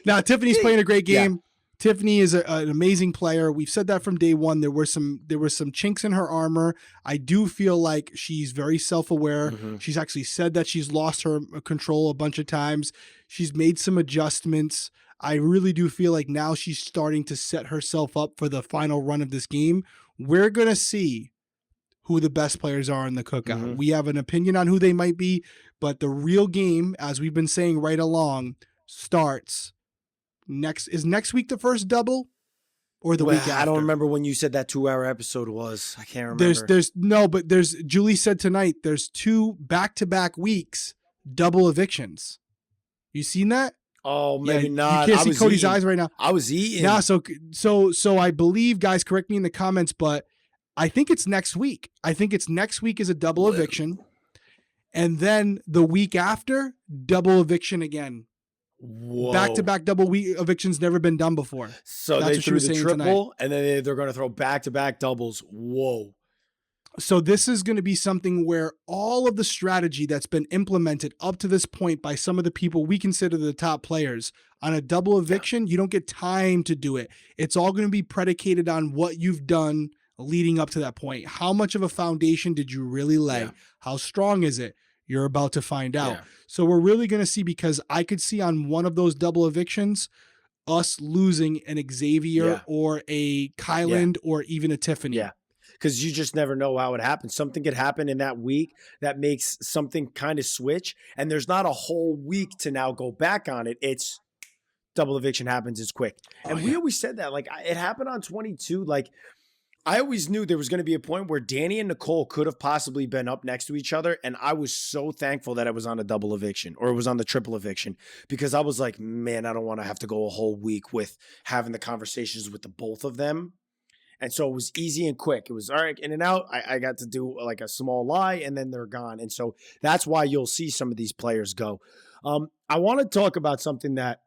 Now, Tiffany's playing a great game. Yeah. Tiffany is an amazing player. We've said that from day one. There were some chinks in her armor. I do feel like she's very self-aware. Mm-hmm. She's actually said that she's lost her control a bunch of times. She's made some adjustments. I really do feel like now she's starting to set herself up for the final run of this game. We're going to see who the best players are in the cookout. Mm-hmm. We have an opinion on who they might be, but the real game, as we've been saying right along, starts next week the first double or the week after? I don't remember when you said that 2-hour episode was. I can't remember. Julie said tonight there's 2 back-to-back weeks double evictions. You seen that? Oh, maybe not. You can't see Cody's eyes right now. I was eating. Yeah, so I believe, guys, correct me in the comments, but I think it's next week. I think it's next week is a double eviction. And then the week after, double eviction again. Whoa. Back-to-back double week evictions never been done before. So that's they threw the triple, tonight. And then they're going to throw back-to-back doubles. Whoa. So this is going to be something where all of the strategy that's been implemented up to this point by some of the people we consider the top players on a double eviction, you don't get time to do it. It's all going to be predicated on what you've done leading up to that point. How much of a foundation did you really lay? Yeah. How strong is it? You're about to find out. Yeah. So we're really going to see, because I could see on one of those double evictions us losing an Xavier or a Kyland or even a Tiffany. Yeah. Because you just never know how it happens. Something could happen in that week that makes something kind of switch, and there's not a whole week to now go back on it. It's double eviction happens, it's quick. And we always said that. Like, it happened on 22. Like, I always knew there was going to be a point where Danny and Nicole could have possibly been up next to each other, and I was so thankful that it was on a double eviction or it was on the triple eviction, because I was like, man, I don't want to have to go a whole week with having the conversations with the both of them. And so it was easy and quick. It was all right, in and out. I got to do like a small lie, and then they're gone. And so that's why you'll see some of these players go. I want to talk about something that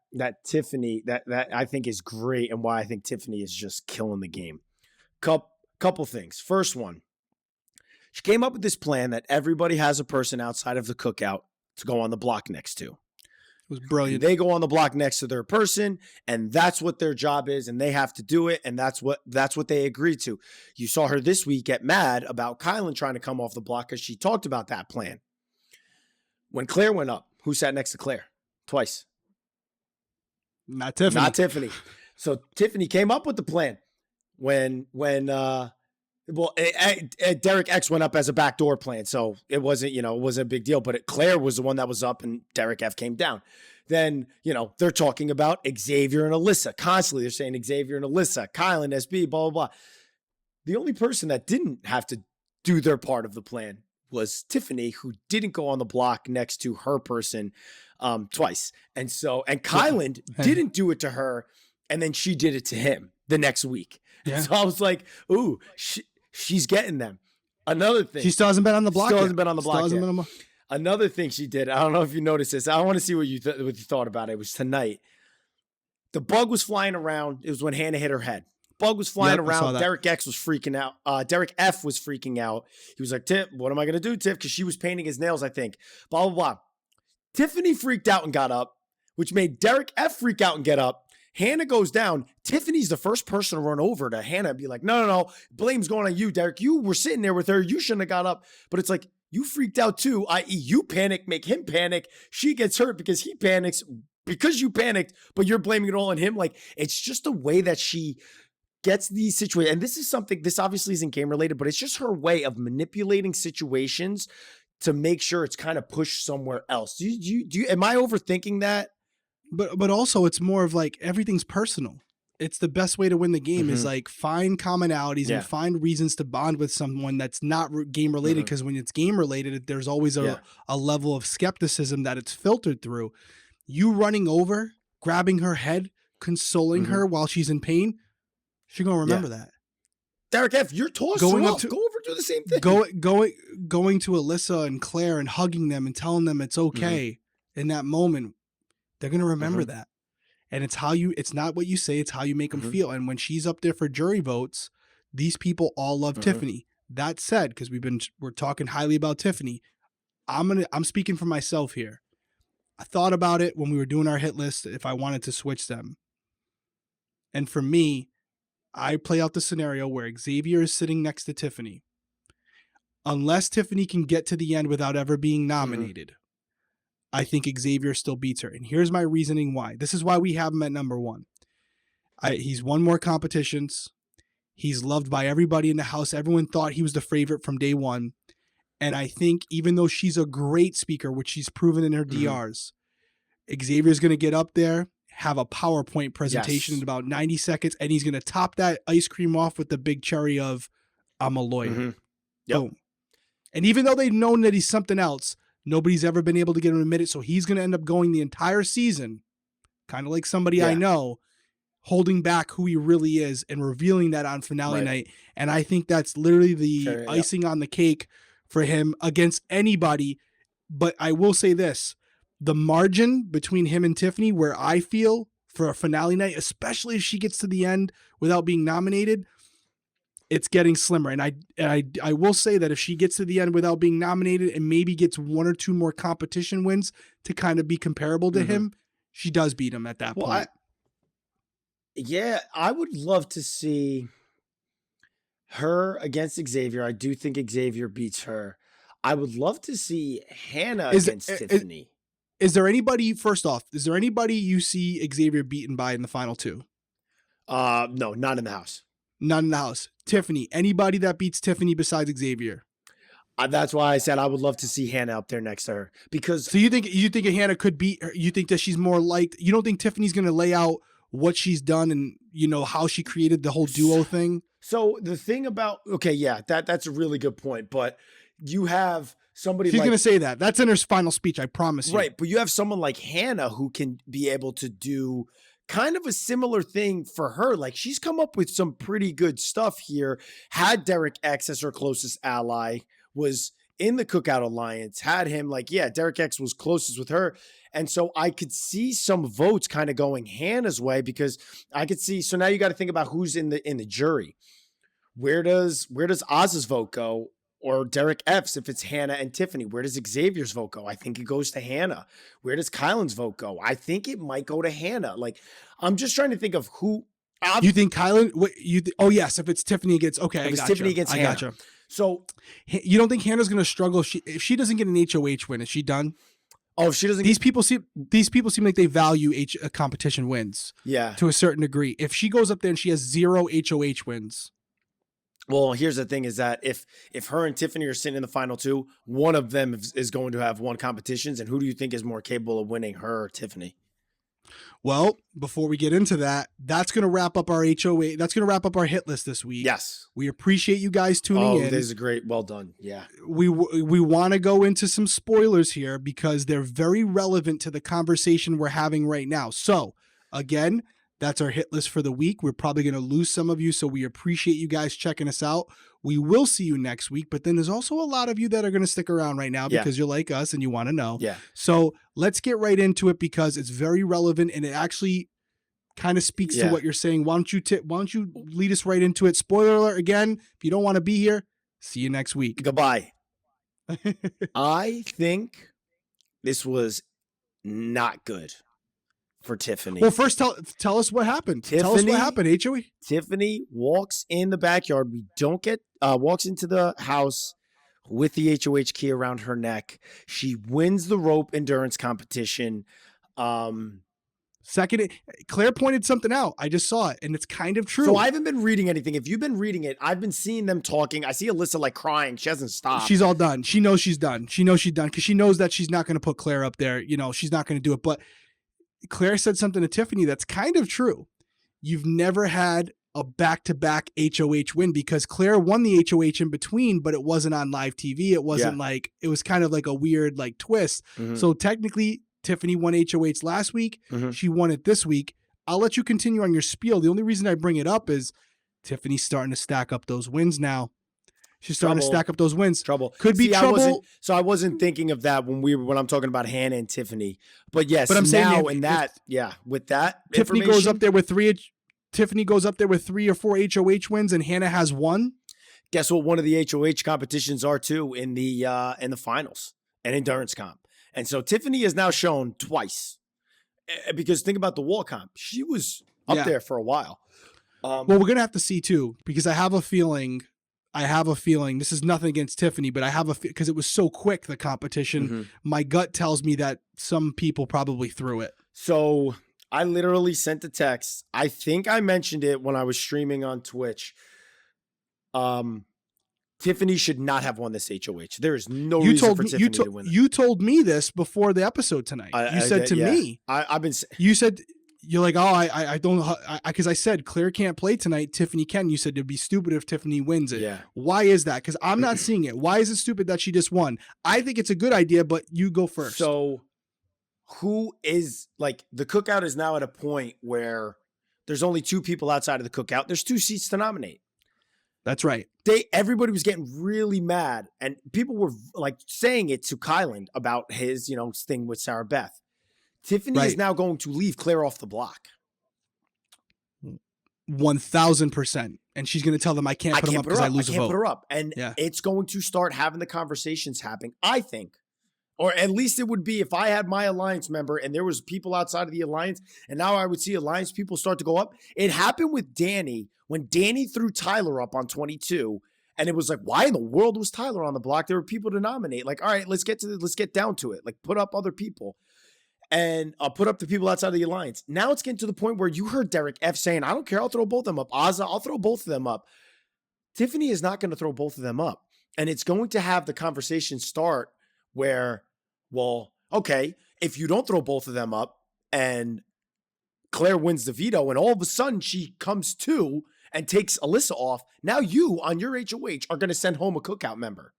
Tiffany, that I think is great, and why I think Tiffany is just killing the game. Couple things. First one, she came up with this plan that everybody has a person outside of the cookout to go on the block next to. It was brilliant. They go on the block next to their person, and that's what their job is, and they have to do it, and that's what they agreed to. You saw her this week get mad about Kylan trying to come off the block because she talked about that plan. When Claire went up, who sat next to Claire? Twice. Not Tiffany. So Tiffany came up with the plan when Derrick X went up as a backdoor plan, so it wasn't a big deal. But Claire was the one that was up, and Derrick F came down. Then they're talking about Xavier and Alyssa constantly. They're saying Xavier and Alyssa, Kylan, SB, blah blah blah. The only person that didn't have to do their part of the plan was Tiffany, who didn't go on the block next to her person twice, and Kylan didn't do it to her, and then she did it to him the next week. Yeah. So I was like, ooh, she's getting them. Another thing. She still hasn't been on the block yet. Another thing she did, I don't know if you noticed this. I want to see what you thought about it. It was tonight. The bug was flying around. It was when Hannah hit her head. Bug was flying around. Derrick X was freaking out. Derrick F was freaking out. He was like, Tiff, what am I going to do, Tiff? Because she was painting his nails, I think. Blah, blah, blah. Tiffany freaked out and got up, which made Derrick F freak out and get up. Hannah goes down. Tiffany's the first person to run over to Hannah and be like, no. Blame's going on you, Derrick. You were sitting there with her. You shouldn't have got up. But it's like, you freaked out too, i.e. you panic, make him panic. She gets hurt because he panics because you panicked, but you're blaming it all on him. Like, it's just the way that she gets these situations. And this obviously isn't game related, but it's just her way of manipulating situations to make sure it's kind of pushed somewhere else. Am I overthinking that? But also it's more of like everything's personal. It's the best way to win the game is like find commonalities and find reasons to bond with someone that's not game related. Because when it's game related, there's always a level of skepticism that it's filtered through. You running over, grabbing her head, consoling her while she's in pain, she's gonna remember that. Derrick F, you're tossing up. Go over, do the same thing. Going to Alyssa and Claire and hugging them and telling them it's okay in that moment. They're gonna remember that. And it's not what you say, it's how you make them feel. And when she's up there for jury votes, these people all love Tiffany. That said, because we're talking highly about Tiffany, I'm speaking for myself here. I thought about it when we were doing our hit list if I wanted to switch them. And for me, I play out the scenario where Xavier is sitting next to Tiffany. Unless Tiffany can get to the end without ever being nominated, I think Xavier still beats her. And here's my reasoning why. This is why we have him at number one. He's won more competitions. He's loved by everybody in the house. Everyone thought he was the favorite from day one. And I think even though she's a great speaker, which she's proven in her DRs, Xavier's going to get up there, have a PowerPoint presentation in about 90 seconds, and he's going to top that ice cream off with the big cherry of, I'm a lawyer. Boom. And even though they've known that he's something else, nobody's ever been able to get him to admit it. So he's going to end up going the entire season, kind of like somebody I know, holding back who he really is and revealing that on finale night. And I think that's literally the icing on the cake for him against anybody. But I will say this, the margin between him and Tiffany, where I feel for a finale night, especially if she gets to the end without being nominated, it's getting slimmer. And I will say that if she gets to the end without being nominated and maybe gets one or two more competition wins to kind of be comparable to him, she does beat him at that point. I would love to see her against Xavier. I do think Xavier beats her. I would love to see Hannah against Tiffany. Is there anybody, first off, you see Xavier beaten by in the final two? No, not in the house. None in the house. Tiffany, anybody that beats Tiffany besides Xavier? That's why I said I would love to see Hannah up there next to her. Because so you think Hannah could beat her? You think that she's more liked? You don't think Tiffany's going to lay out what she's done and how she created the whole duo thing? So the thing about that's a really good point. But you have somebody she's going to say that. That's in her final speech. I promise you. Right, but you have someone like Hannah who can be able to do kind of a similar thing for her. Like, she's come up with some pretty good stuff here. Had Derrick X as her closest ally, was in the Cookout Alliance, had him Derrick X was closest with her. And so I could see some votes kind of going Hannah's way, because I could see, so now you got to think about who's in the jury. Where does Oz's vote go? Or Derrick F's if it's Hannah and Tiffany? Where does Xavier's vote go? I think it goes to Hannah. Where does Kylan's vote go? I think it might go to Hannah. Like, I'm just trying to think of who. You think Kylan? Oh yes, if it's Tiffany against Tiffany against Hannah. Gotcha. So you don't think Hannah's going to struggle if she doesn't get an HOH win? Is she done? Oh, if she doesn't. These people seem like they value competition wins. Yeah. To a certain degree. If she goes up there and she has 0 HOH wins. Well, here's the thing is that if her and Tiffany are sitting in the final two, one of them is going to have won competitions. And who do you think is more capable of winning, her or Tiffany? Well, before we get into that, that's going to wrap up our HOA. That's going to wrap up our hit list this week. Yes. We appreciate you guys tuning in. Oh, this is great. Well done. Yeah. We want to go into some spoilers here because they're very relevant to the conversation we're having right now. So, again, that's our hit list for the week. We're probably going to lose some of you, so we appreciate you guys checking us out. We will see you next week, but then there's also a lot of you that are going to stick around right now because you're like us and you want to know. Yeah. So let's get right into it because it's very relevant and it actually kind of speaks to what you're saying. Why don't you lead us right into it? Spoiler alert again. If you don't want to be here, see you next week. Goodbye. I think this was not good for Tiffany. Well, first tell us what happened. Tell us what happened, HOE. Tiffany walks in the backyard. We don't get walks into the house with the HOH key around her neck. She wins the rope endurance competition. Second, Claire pointed something out. I just saw it, and it's kind of true. So I haven't been reading anything. If you've been reading it, I've been seeing them talking. I see Alyssa like crying. She hasn't stopped. She's all done. She knows she's done. She knows she's done because she knows that she's not going to put Claire up there. You know, she's not going to do it. But Claire said something to Tiffany that's kind of true. You've never had a back-to-back HOH win because Claire won the HOH in between, but it wasn't on live TV. It wasn't like, it was kind of like a weird like twist. Mm-hmm. So technically, Tiffany won HOH last week. Mm-hmm. She won it this week. I'll let you continue on your spiel. The only reason I bring it up is Tiffany's starting to stack up those wins now. She's starting to stack up those wins. Could be trouble. I wasn't thinking of that when I'm talking about Hannah and Tiffany. But yes, but I'm saying with that, Tiffany goes up there with three. Tiffany goes up there with 3 or 4 HOH wins, and Hannah has 1. Guess what? One of the HOH competitions are too in the finals and endurance comp. And so Tiffany has now shown twice, because think about the wall comp. She was up there for a while. Well, we're going to have to see too, because I have a feeling, this is nothing against Tiffany, but I have because it was so quick, the competition, mm-hmm. my gut tells me that some people probably threw it. So I literally sent a text. I think I mentioned it when I was streaming on Twitch. Tiffany should not have won this HOH. There is no reason for Tiffany to win it. You told me this before the episode tonight. You said to me. I've been. You said you're like, oh, I don't, because I said Claire can't play tonight. Tiffany can. You said it'd be stupid if Tiffany wins it. Yeah. Why is that? Because I'm not seeing it. Why is it stupid that she just won? I think it's a good idea, but you go first. So, who is like the Cookout is now at a point where there's only 2 people outside of the Cookout. There's 2 seats to nominate. That's right. Everybody was getting really mad, and people were like saying it to Kylan about his, thing with Sarah Beth. Tiffany is now going to leave Claire off the block. 1,000%. And she's going to tell them, I can't put them up because I lose a vote. I can't put her up. And it's going to start having the conversations happening, I think. Or at least it would be if I had my Alliance member and there was people outside of the Alliance, and now I would see Alliance people start to go up. It happened with Danny when Danny threw Tyler up on 22, and it was like, why in the world was Tyler on the block? There were people to nominate. Like, all right, let's get down to it. Like, put up other people. And put up the people outside of the Alliance. Now it's getting to the point where you heard Derrick F saying, I don't care, I'll throw both of them up. Azza, I'll throw both of them up. Tiffany is not going to throw both of them up. And it's going to have the conversation start where, well, okay, if you don't throw both of them up and Claire wins the veto and all of a sudden she comes to and takes Alyssa off, now you on your HOH are going to send home a Cookout member.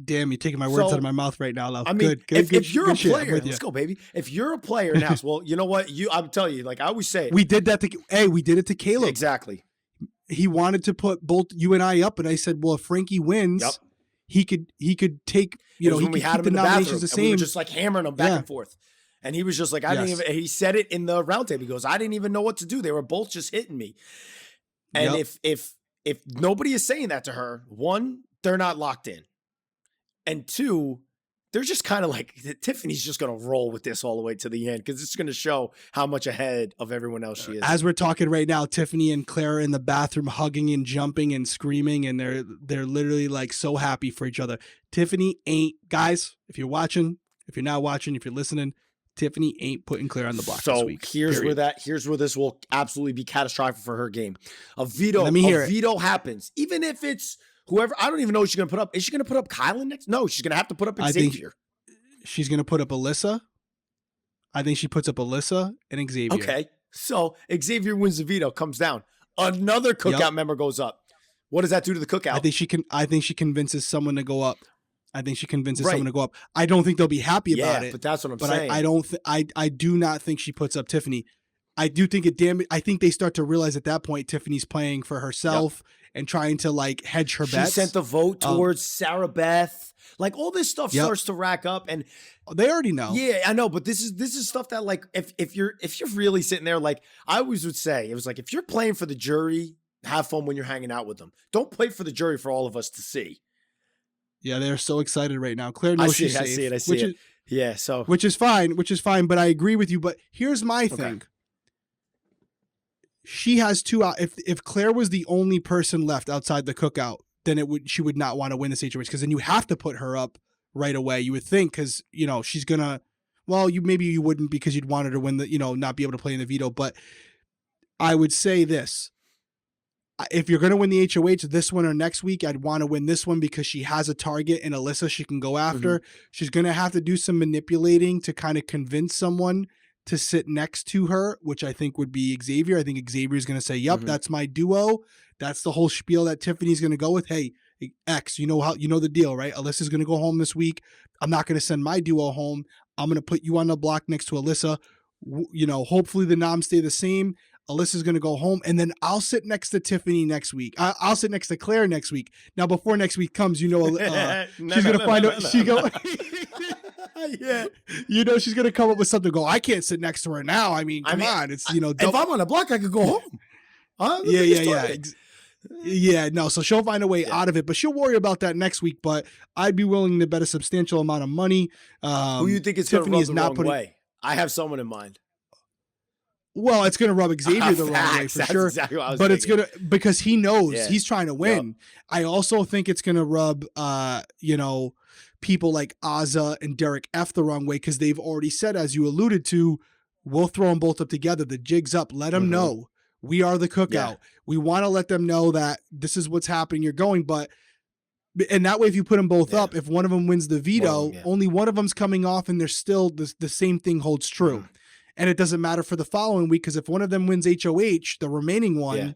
Damn, you're taking my words out of my mouth right now, love. I mean, if you're a player, let's go, baby. If you're a player in house, well, you know what? I'm telling you, like I always say, we did it to Caleb. Exactly. He wanted to put both you and I up, and I said, well, if Frankie wins, he could take, he could keep the nominations the same. We were just like hammering them back and forth. And he was just like, he said it in the roundtable. He goes, I didn't even know what to do. They were both just hitting me. And if nobody is saying that to her, 1, they're not locked in. And 2, they're just kind of like, Tiffany's just going to roll with this all the way to the end because it's going to show how much ahead of everyone else she is. As we're talking right now, Tiffany and Claire are in the bathroom hugging and jumping and screaming, and they're literally like so happy for each other. Tiffany ain't, guys, if you're watching, if you're not watching, if you're listening, Tiffany ain't putting Claire on the block this week. Here's where this will absolutely be catastrophic for her game. A veto happens, even if it's whoever. I don't even know what she's going to put up. Is she going to put up Kylan next? No, she's going to have to put up Xavier. She's going to put up Alyssa. I think she puts up Alyssa and Xavier. Okay, so Xavier wins the veto, comes down. Another Cookout member goes up. What does that do to the Cookout? I think she convinces someone to go up. Someone to go up. I don't think they'll be happy about it. But that's what I'm saying. I do not think she puts up Tiffany. I do think I think they start to realize at that point Tiffany's playing for herself and trying to like hedge her She bets. sent the vote towards Sarah Beth. Like all this stuff starts to rack up, and they already know. Yeah, I know, but this is stuff that like if you're really sitting there, like I always would say, it was like if you're playing for the jury, have fun when you're hanging out with them. Don't play for the jury for all of us to see. Yeah, they're so excited right now. Claire knows she's safe. I see it. Yeah, so which is fine. But I agree with you. But here's my thing. She has two out. If Claire was the only person left outside the cookout, then she would not want to win the situation, because then you have to put her up right away. You would think, because she's gonna. Well, maybe you wouldn't, because you'd want her to win the not be able to play in the veto. But I would say this: if you're gonna win the HOH this one or next week, I'd want to win this one, because she has a target in Alyssa she can go after. She's gonna have to do some manipulating to kind of convince someone to sit next to her, which I think would be Xavier. I think Xavier's going to say, yep, that's my duo. That's the whole spiel that Tiffany's going to go with. Hey, X, you know the deal, right? Alyssa's going to go home this week. I'm not going to send my duo home. I'm going to put you on the block next to Alyssa. Hopefully the noms stay the same. Alyssa's going to go home, and then I'll sit next to Tiffany next week. I'll sit next to Claire next week. Now, before next week comes, she's going to find out. She go, yeah, she's going to come up with something. Go, I can't sit next to her now. I mean, come on, it's if I'm on the block, I could go home. Yeah. No, so she'll find a way out of it, but she'll worry about that next week. But I'd be willing to bet a substantial amount of money. Who you think is Tiffany is not putting way? I have someone in mind. Well, it's going to rub Xavier the wrong way for sure, exactly what I was but thinking. it's going to, because he knows he's trying to win. Yep. I also think it's going to rub, people like Azza and Derrick F the wrong way, because they've already said, as you alluded to, we'll throw them both up together. The jig's up. Let them know we are the cookout. Yeah. We want to let them know that this is what's happening. You're going, and that way, if you put them both up, if one of them wins the veto, only one of them's coming off, and there's still the same thing holds true. And it doesn't matter for the following week, because if one of them wins HOH, the remaining one,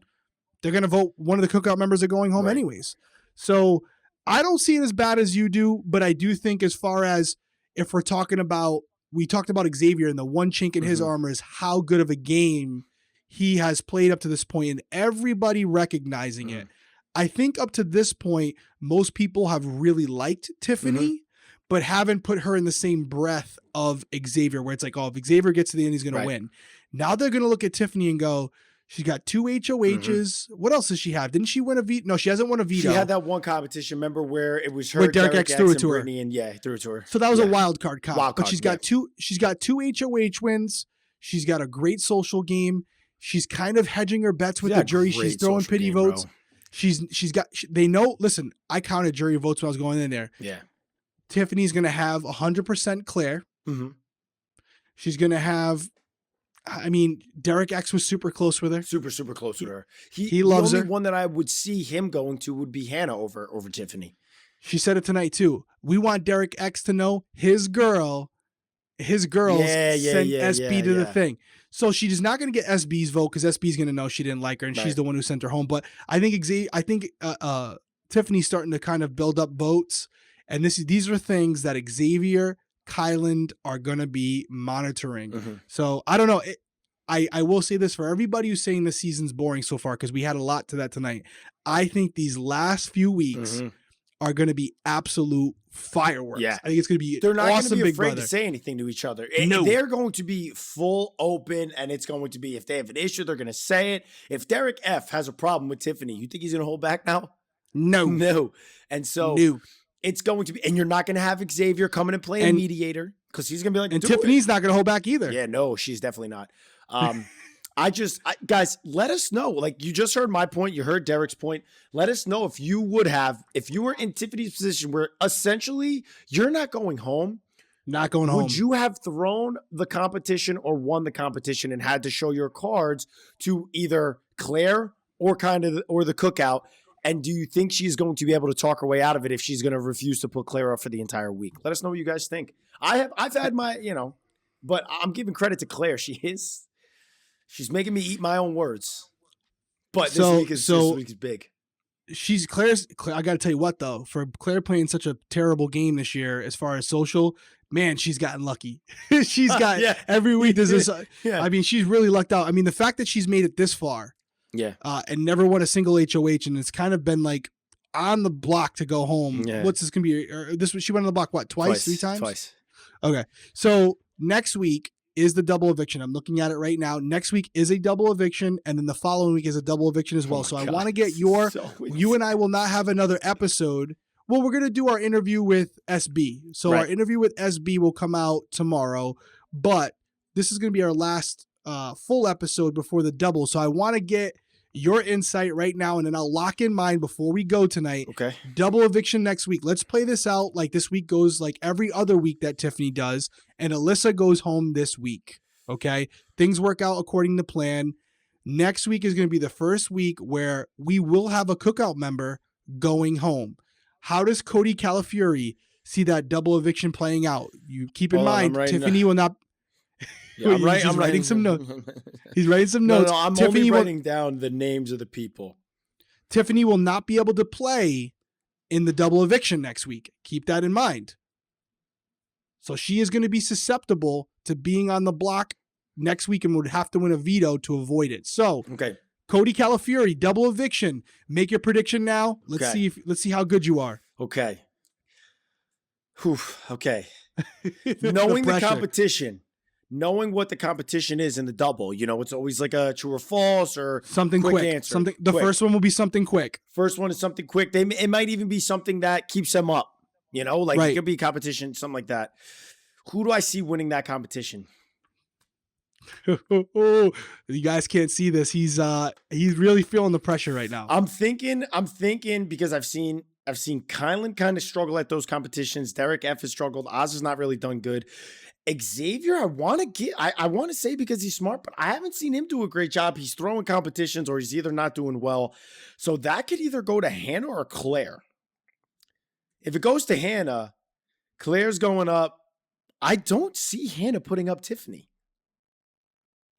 they're going to vote one of the cookout members are going home anyways. So I don't see it as bad as you do, but I do think, as far as if we're talking about, we talked about Xavier, and the one chink in his armor is how good of a game he has played up to this point, and everybody recognizing it. I think up to this point, most people have really liked Tiffany, but haven't put her in the same breath of Xavier, where it's like, oh, if Xavier gets to the end, he's going to win. Now they're going to look at Tiffany and go, she's got 2 HOHs. What else does she have? Didn't she win a veto? No, she hasn't won a veto. She had that one competition, remember, where it was her, where Derrick X threw it to her. And he threw it to her. So that was a wild card comp. But she's got two HOH wins. She's got a great social game. She's kind of hedging her bets with the jury. She's throwing pity votes. Bro. They know, listen, I counted jury votes when I was going in there. Yeah. Tiffany's going to have 100% Claire. She's going to have, Derrick X was super close with her. Super close with her. He loves her. The only one that I would see him going to would be Hannah over Tiffany. She said it tonight too. We want Derrick X to know his girls sent SB to the thing. So she's not going to get SB's vote, because SB's going to know she didn't like her, and she's the one who sent her home. But I think Tiffany's starting to kind of build up votes. And these are things that Xavier, Kyland are going to be monitoring. So I don't know. I will say this for everybody who's saying the season's boring so far, because we had a lot to that tonight. I think these last few weeks are going to be absolute fireworks. Yeah. I think it's going to be They're not awesome, going to be afraid brother. to say anything to each other. No. They're going to be full open, and it's going to be, if they have an issue, they're going to say it. If Derrick F has a problem with Tiffany, you think he's going to hold back now? No. And so it's going to be, and you're not going to have Xavier coming and playing mediator, because he's going to be like, and Tiffany's not going to hold back either. Yeah, no, she's definitely not. Guys, let us know. Like, you just heard my point. You heard Derrick's point. Let us know if you were in Tiffany's position, where essentially you're not going home. Would you have thrown the competition or won the competition and had to show your cards to either Claire or the cookout? And do you think she's going to be able to talk her way out of it if she's going to refuse to put Claire up for the entire week? Let us know what you guys think. I've had my, but I'm giving credit to Claire. She's making me eat my own words. But this week is big. I got to tell you what, though, for Claire playing such a terrible game this year, as far as social, man, she's gotten lucky. She's got every week. There's this. She's really lucked out. I mean, the fact that she's made it this far, Yeah. And never won a single HOH, and it's kind of been like on the block to go home. Yeah. What's this gonna be? She went on the block what, twice, 3 times? Twice. Okay. So next week is the double eviction. I'm looking at it right now. Next week is a double eviction, and then the following week is a double eviction as well. So I want to get you and I will not have another episode. Well, we're going to do our interview with SB. So our interview with SB will come out tomorrow, but this is going to be our last full episode before the double. So I want to get your insight right now, and then I'll lock in mine before we go tonight. Okay. Double eviction next week. Let's play this out like this week goes like every other week that Tiffany does, and Alyssa goes home this week. Okay? Things work out according to plan. Next week is going to be the first week where we will have a Cookout member going home. How does Cody Calafiore see that double eviction playing out? You keep in mind, Tiffany will not... Yeah, I'm writing some notes. He's writing some notes. No, I'm only writing down the names of the people. Tiffany will not be able to play in the double eviction next week. Keep that in mind. So she is going to be susceptible to being on the block next week and would have to win a veto to avoid it. So, okay. Cody Calafiore, double eviction. Make your prediction now. Let's see how good you are. Okay. Whew, okay. Knowing the competition. Knowing what the competition is in the double, it's always like a true or false or something quick answer. First one will be something quick. First one is something quick. It might even be something that keeps them up. It could be competition, something like that. Who do I see winning that competition? You guys can't see this. He's really feeling the pressure right now. I'm thinking because I've seen Kylan kind of struggle at those competitions. Derrick F has struggled. Oz has not really done good. Xavier, I want to say because he's smart, but I haven't seen him do a great job. He's throwing competitions or he's either not doing well. So that could either go to Hannah or Claire. If it goes to Hannah, Claire's going up. I don't see Hannah putting up Tiffany.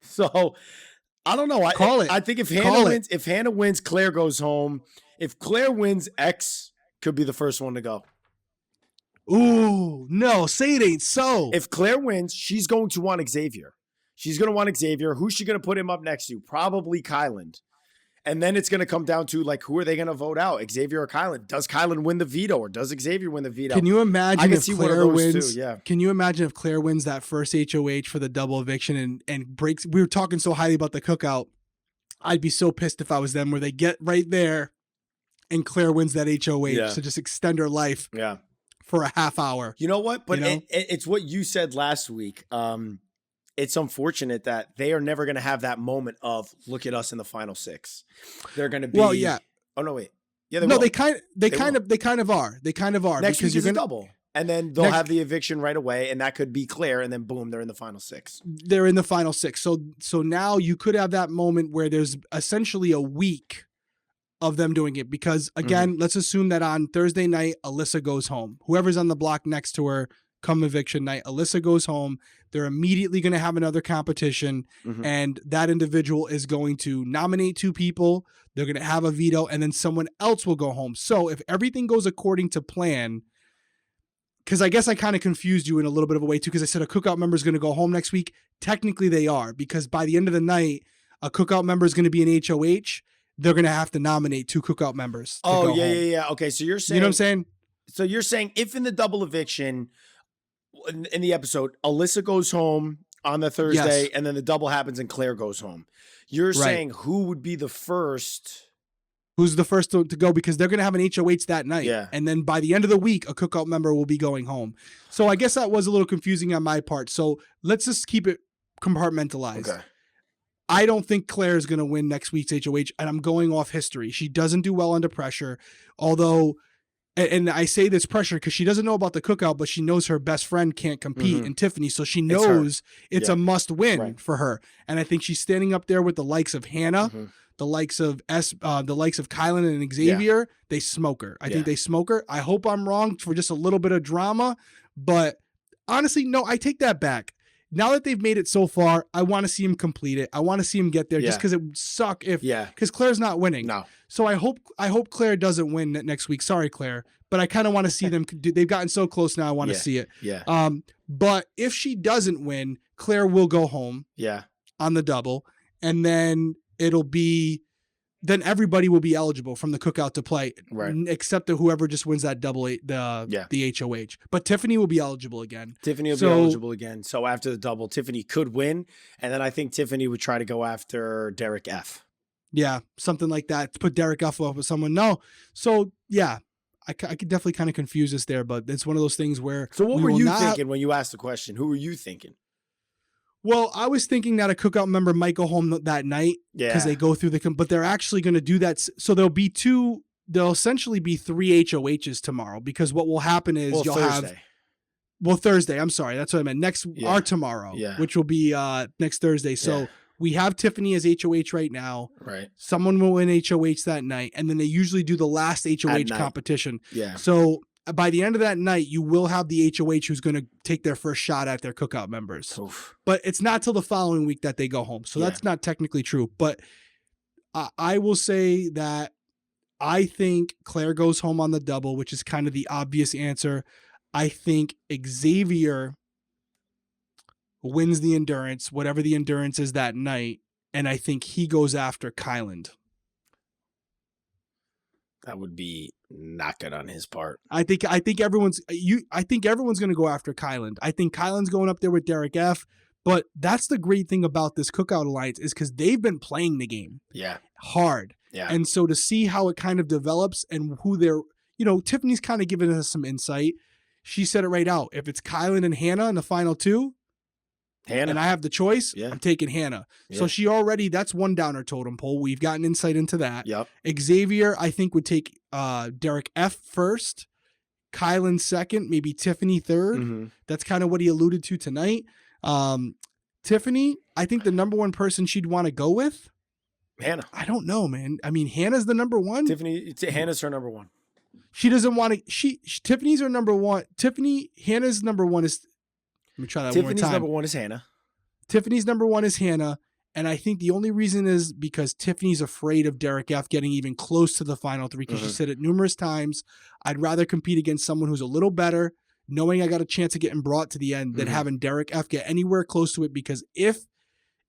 So I don't know. I think if Hannah wins, Claire goes home. If Claire wins, X could be the first one to go. Ooh, no, say it ain't so. If Claire wins, she's going to want Xavier. She's going to want Xavier. Who's she going to put him up next to? Probably Kylan. And then it's going to come down to, who are they going to vote out? Xavier or Kylan? Does Kylan win the veto or does Xavier win the veto? Can you imagine if Claire wins? Yeah. Can you imagine if Claire wins that first HOH for the double eviction and breaks? We were talking so highly about the Cookout. I'd be so pissed if I was them where they get right there and Claire wins that HOH to just extend her life. Yeah. For a half hour. You know what? But it's what you said last week. It's unfortunate that they are never going to have that moment of look at us in the final 6. They're going to be. Well, yeah. Oh no, wait. Yeah, they kind of are. They kind of are. Next week is a double, and then they'll have the eviction right away, and that could be Claire, and then boom, they're in the final 6. They're in the final 6. So now you could have that moment where there's essentially a week of them doing it because again, let's assume that on Thursday night, Alyssa goes home. Whoever's on the block next to her come eviction night, Alyssa goes home. They're immediately going to have another competition and that individual is going to nominate 2 people. They're going to have a veto and then someone else will go home. So if everything goes according to plan, because I guess I kind of confused you in a little bit of a way too, because I said a Cookout member is going to go home next week. Technically they are, because by the end of the night, a Cookout member is going to be an HOH. They're going to have to nominate 2 Cookout members. Yeah. Okay, so you're saying... You know what I'm saying? So you're saying if in the double eviction, in the episode, Alyssa goes home on the Thursday, and then the double happens and Claire goes home. You're saying who would be the first... Who's the first to go? Because they're going to have an HOH that night. Yeah. And then by the end of the week, a Cookout member will be going home. So I guess that was a little confusing on my part. So let's just keep it compartmentalized. Okay. I don't think Claire is going to win next week's HOH, and I'm going off history. She doesn't do well under pressure, although, and I say this pressure because she doesn't know about the Cookout, but she knows her best friend can't compete in Tiffany, so she knows it's a must win for her. And I think she's standing up there with the likes of Hannah, the likes of Kylan and Xavier. Yeah. They smoke her. I think they smoke her. I hope I'm wrong for just a little bit of drama, but honestly, no, I take that back. Now that they've made it so far, I want to see him complete it. I want to see him get there just because it would suck because Claire's not winning. No. So I hope Claire doesn't win next week. Sorry, Claire, but I kind of want to see them. They've gotten so close now. I want to see it. Yeah. But if she doesn't win, Claire will go home. Yeah. On the double, and then it'll be then everybody will be eligible from the Cookout to play, Right. except that whoever just wins that the HOH. But Tiffany will be eligible again. Tiffany will be eligible again. So after the double, Tiffany could win. And then I think Tiffany would try to go after Derrick F. Yeah, something like that. Put Derrick F up with someone. No. So, yeah, I could definitely kind of confuse us there, but it's one of those things where. So what were you thinking when you asked the question? Who were you thinking? Well, I was thinking that a Cookout member might go home that night because they go through but they're actually going to do that. So there'll essentially be 3 HOHs tomorrow, because what will happen is Thursday. I'm sorry. That's what I meant. Tomorrow, which will be next Thursday. So we have Tiffany as HOH right now. Right. Someone will win HOH that night. And then they usually do the last HOH competition. Yeah. So by the end of that night, you will have the HOH who's going to take their first shot at their Cookout members. Oof. But it's not till the following week that they go home. So that's not technically true. But I will say that I think Claire goes home on the double, which is kind of the obvious answer. I think Xavier wins the endurance, whatever the endurance is that night. And I think he goes after Kyland. That would be not good on his part. I think everyone's going to go after Kyland. I think Kyland's going up there with Derrick F. But that's the great thing about this Cookout Alliance, is because they've been playing the game hard. Yeah. And so to see how it kind of develops and who they're, Tiffany's kind of giving us some insight. She said it right out. If it's Kyland and Hannah in the final 2, and I have the choice, I'm taking Hannah. Yeah. So she already, that's one down her totem pole. We've gotten insight into that. Yep. Xavier, I think, would take Derrick F first, Kyland second, maybe Tiffany third. Mm-hmm. That's kind of what he alluded to tonight. Tiffany, I think the number one person she'd want to go with, Hannah. I don't know, man. I mean, Hannah's the number one. Hannah's her number one. She doesn't want to. Tiffany's her number one. Hannah's number one is. Let me try that one more time. Tiffany's number one is Hannah. Tiffany's number one is Hannah. And I think the only reason is because Tiffany's afraid of Derrick F getting even close to the final 3, because she said it numerous times. I'd rather compete against someone who's a little better, knowing I got a chance of getting brought to the end, than having Derrick F get anywhere close to it. Because if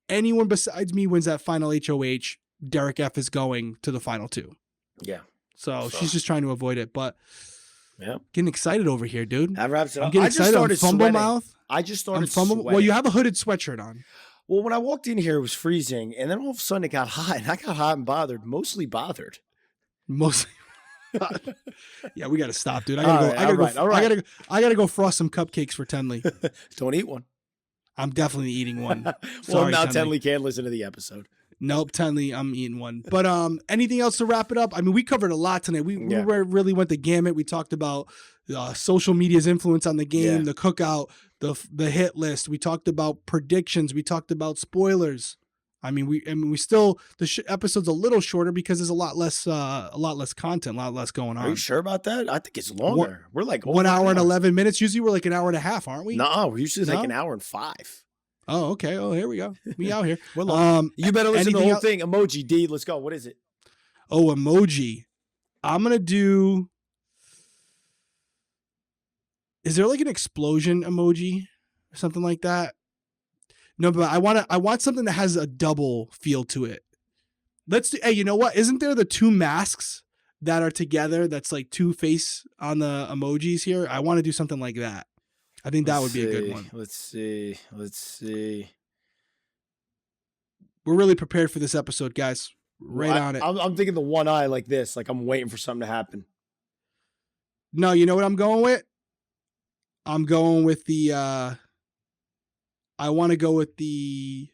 anyone besides me wins that final HOH, Derrick F is going to the final 2. Yeah. So she's just trying to avoid it. But getting excited over here, dude. That wraps it up. I'm getting excited. I'm fumble mouth. I just started sweating. Well, you have a hooded sweatshirt on. Well, when I walked in here, it was freezing, and then all of a sudden it got hot, and I got hot and bothered. Mostly bothered. Yeah, we got to stop, dude. I gotta go frost some cupcakes for Tenley. Don't eat one. I'm definitely eating one. Well, now Tenley can't listen to the episode. Nope, Tenley, I'm eating one. But anything else to wrap it up? I mean, we covered a lot tonight. We really went the gamut. We talked about social media's influence on the game, the Cookout, the hit list. We talked about predictions. We talked about spoilers. I mean, we still episode's a little shorter because there's a lot less content, a lot less going on. Are you sure about that? I think it's longer. We're like 1 hour and 11 minutes. Usually we're like an hour and a half, aren't we? No, we're usually like an hour and 5. Oh, okay. Oh, here we go. We out here. You better listen to the whole thing. Emoji, D. Let's go. What is it? Oh, emoji. I'm gonna do. Is there like an explosion emoji or something like that? No, but I want something that has a double feel to it. Let's do. Hey, you know what? Isn't there the 2 masks that are together? That's like 2 face on the emojis here. I want to do something like that. I think that would be a good one. Let's see. We're really prepared for this episode, guys. On it. I'm thinking the one eye like this, like I'm waiting for something to happen. No, you know what I'm going with? I'm going with the I want to go with the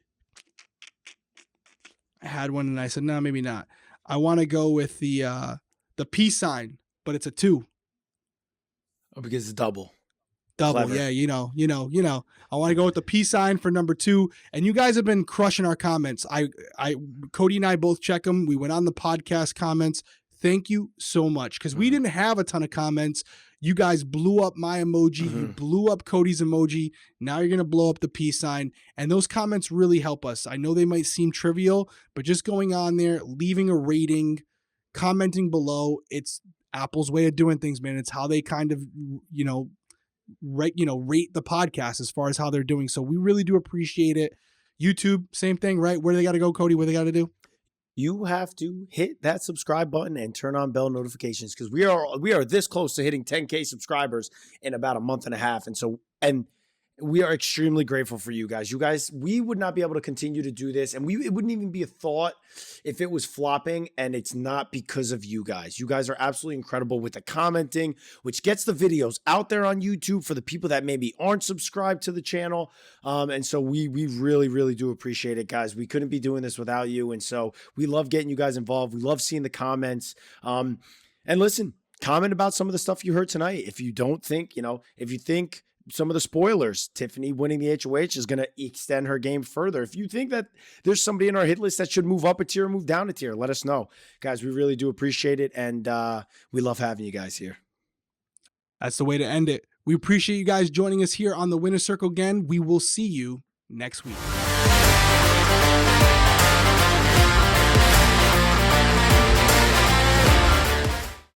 I had one and I said, no, maybe not. I want to go with the peace sign, but it's a 2. Oh, because it's double. Clever. Yeah, you know. I want to go with the peace sign for number 2. And you guys have been crushing our comments. Cody and I both check them. We went on the podcast comments. Thank you so much, because we didn't have a ton of comments. You guys blew up my emoji. You blew up Cody's emoji. Now you're going to blow up the peace sign. And those comments really help us. I know they might seem trivial, but just going on there, leaving a rating, commenting below, it's Apple's way of doing things, man. It's how they kind of, rate the podcast as far as how they're doing. So we really do appreciate it. YouTube, same thing, right? Where do they got to go, Cody? What do they got to do? you have to hit that subscribe button and turn on bell notifications, because we are this close to hitting 10K subscribers in about a month and a half. And we are extremely grateful for you guys. We would not be able to continue to do this, and it wouldn't even be a thought if it was flopping, and it's not because of you guys. You guys are absolutely incredible with the commenting, which gets the videos out there on YouTube for the people that maybe aren't subscribed to the channel. And so we really, really do appreciate it, guys. We couldn't be doing this without you. And so we love getting you guys involved. We love seeing the comments. And listen, comment about some of the stuff you heard tonight. If you think some of the spoilers, Tiffany winning the HOH is going to extend her game further. If you think that there's somebody in our hit list that should move up a tier or move down a tier, let us know. Guys, we really do appreciate it, and we love having you guys here. That's the way to end it. We appreciate you guys joining us here on the Winner's Circle again. We will see you next week.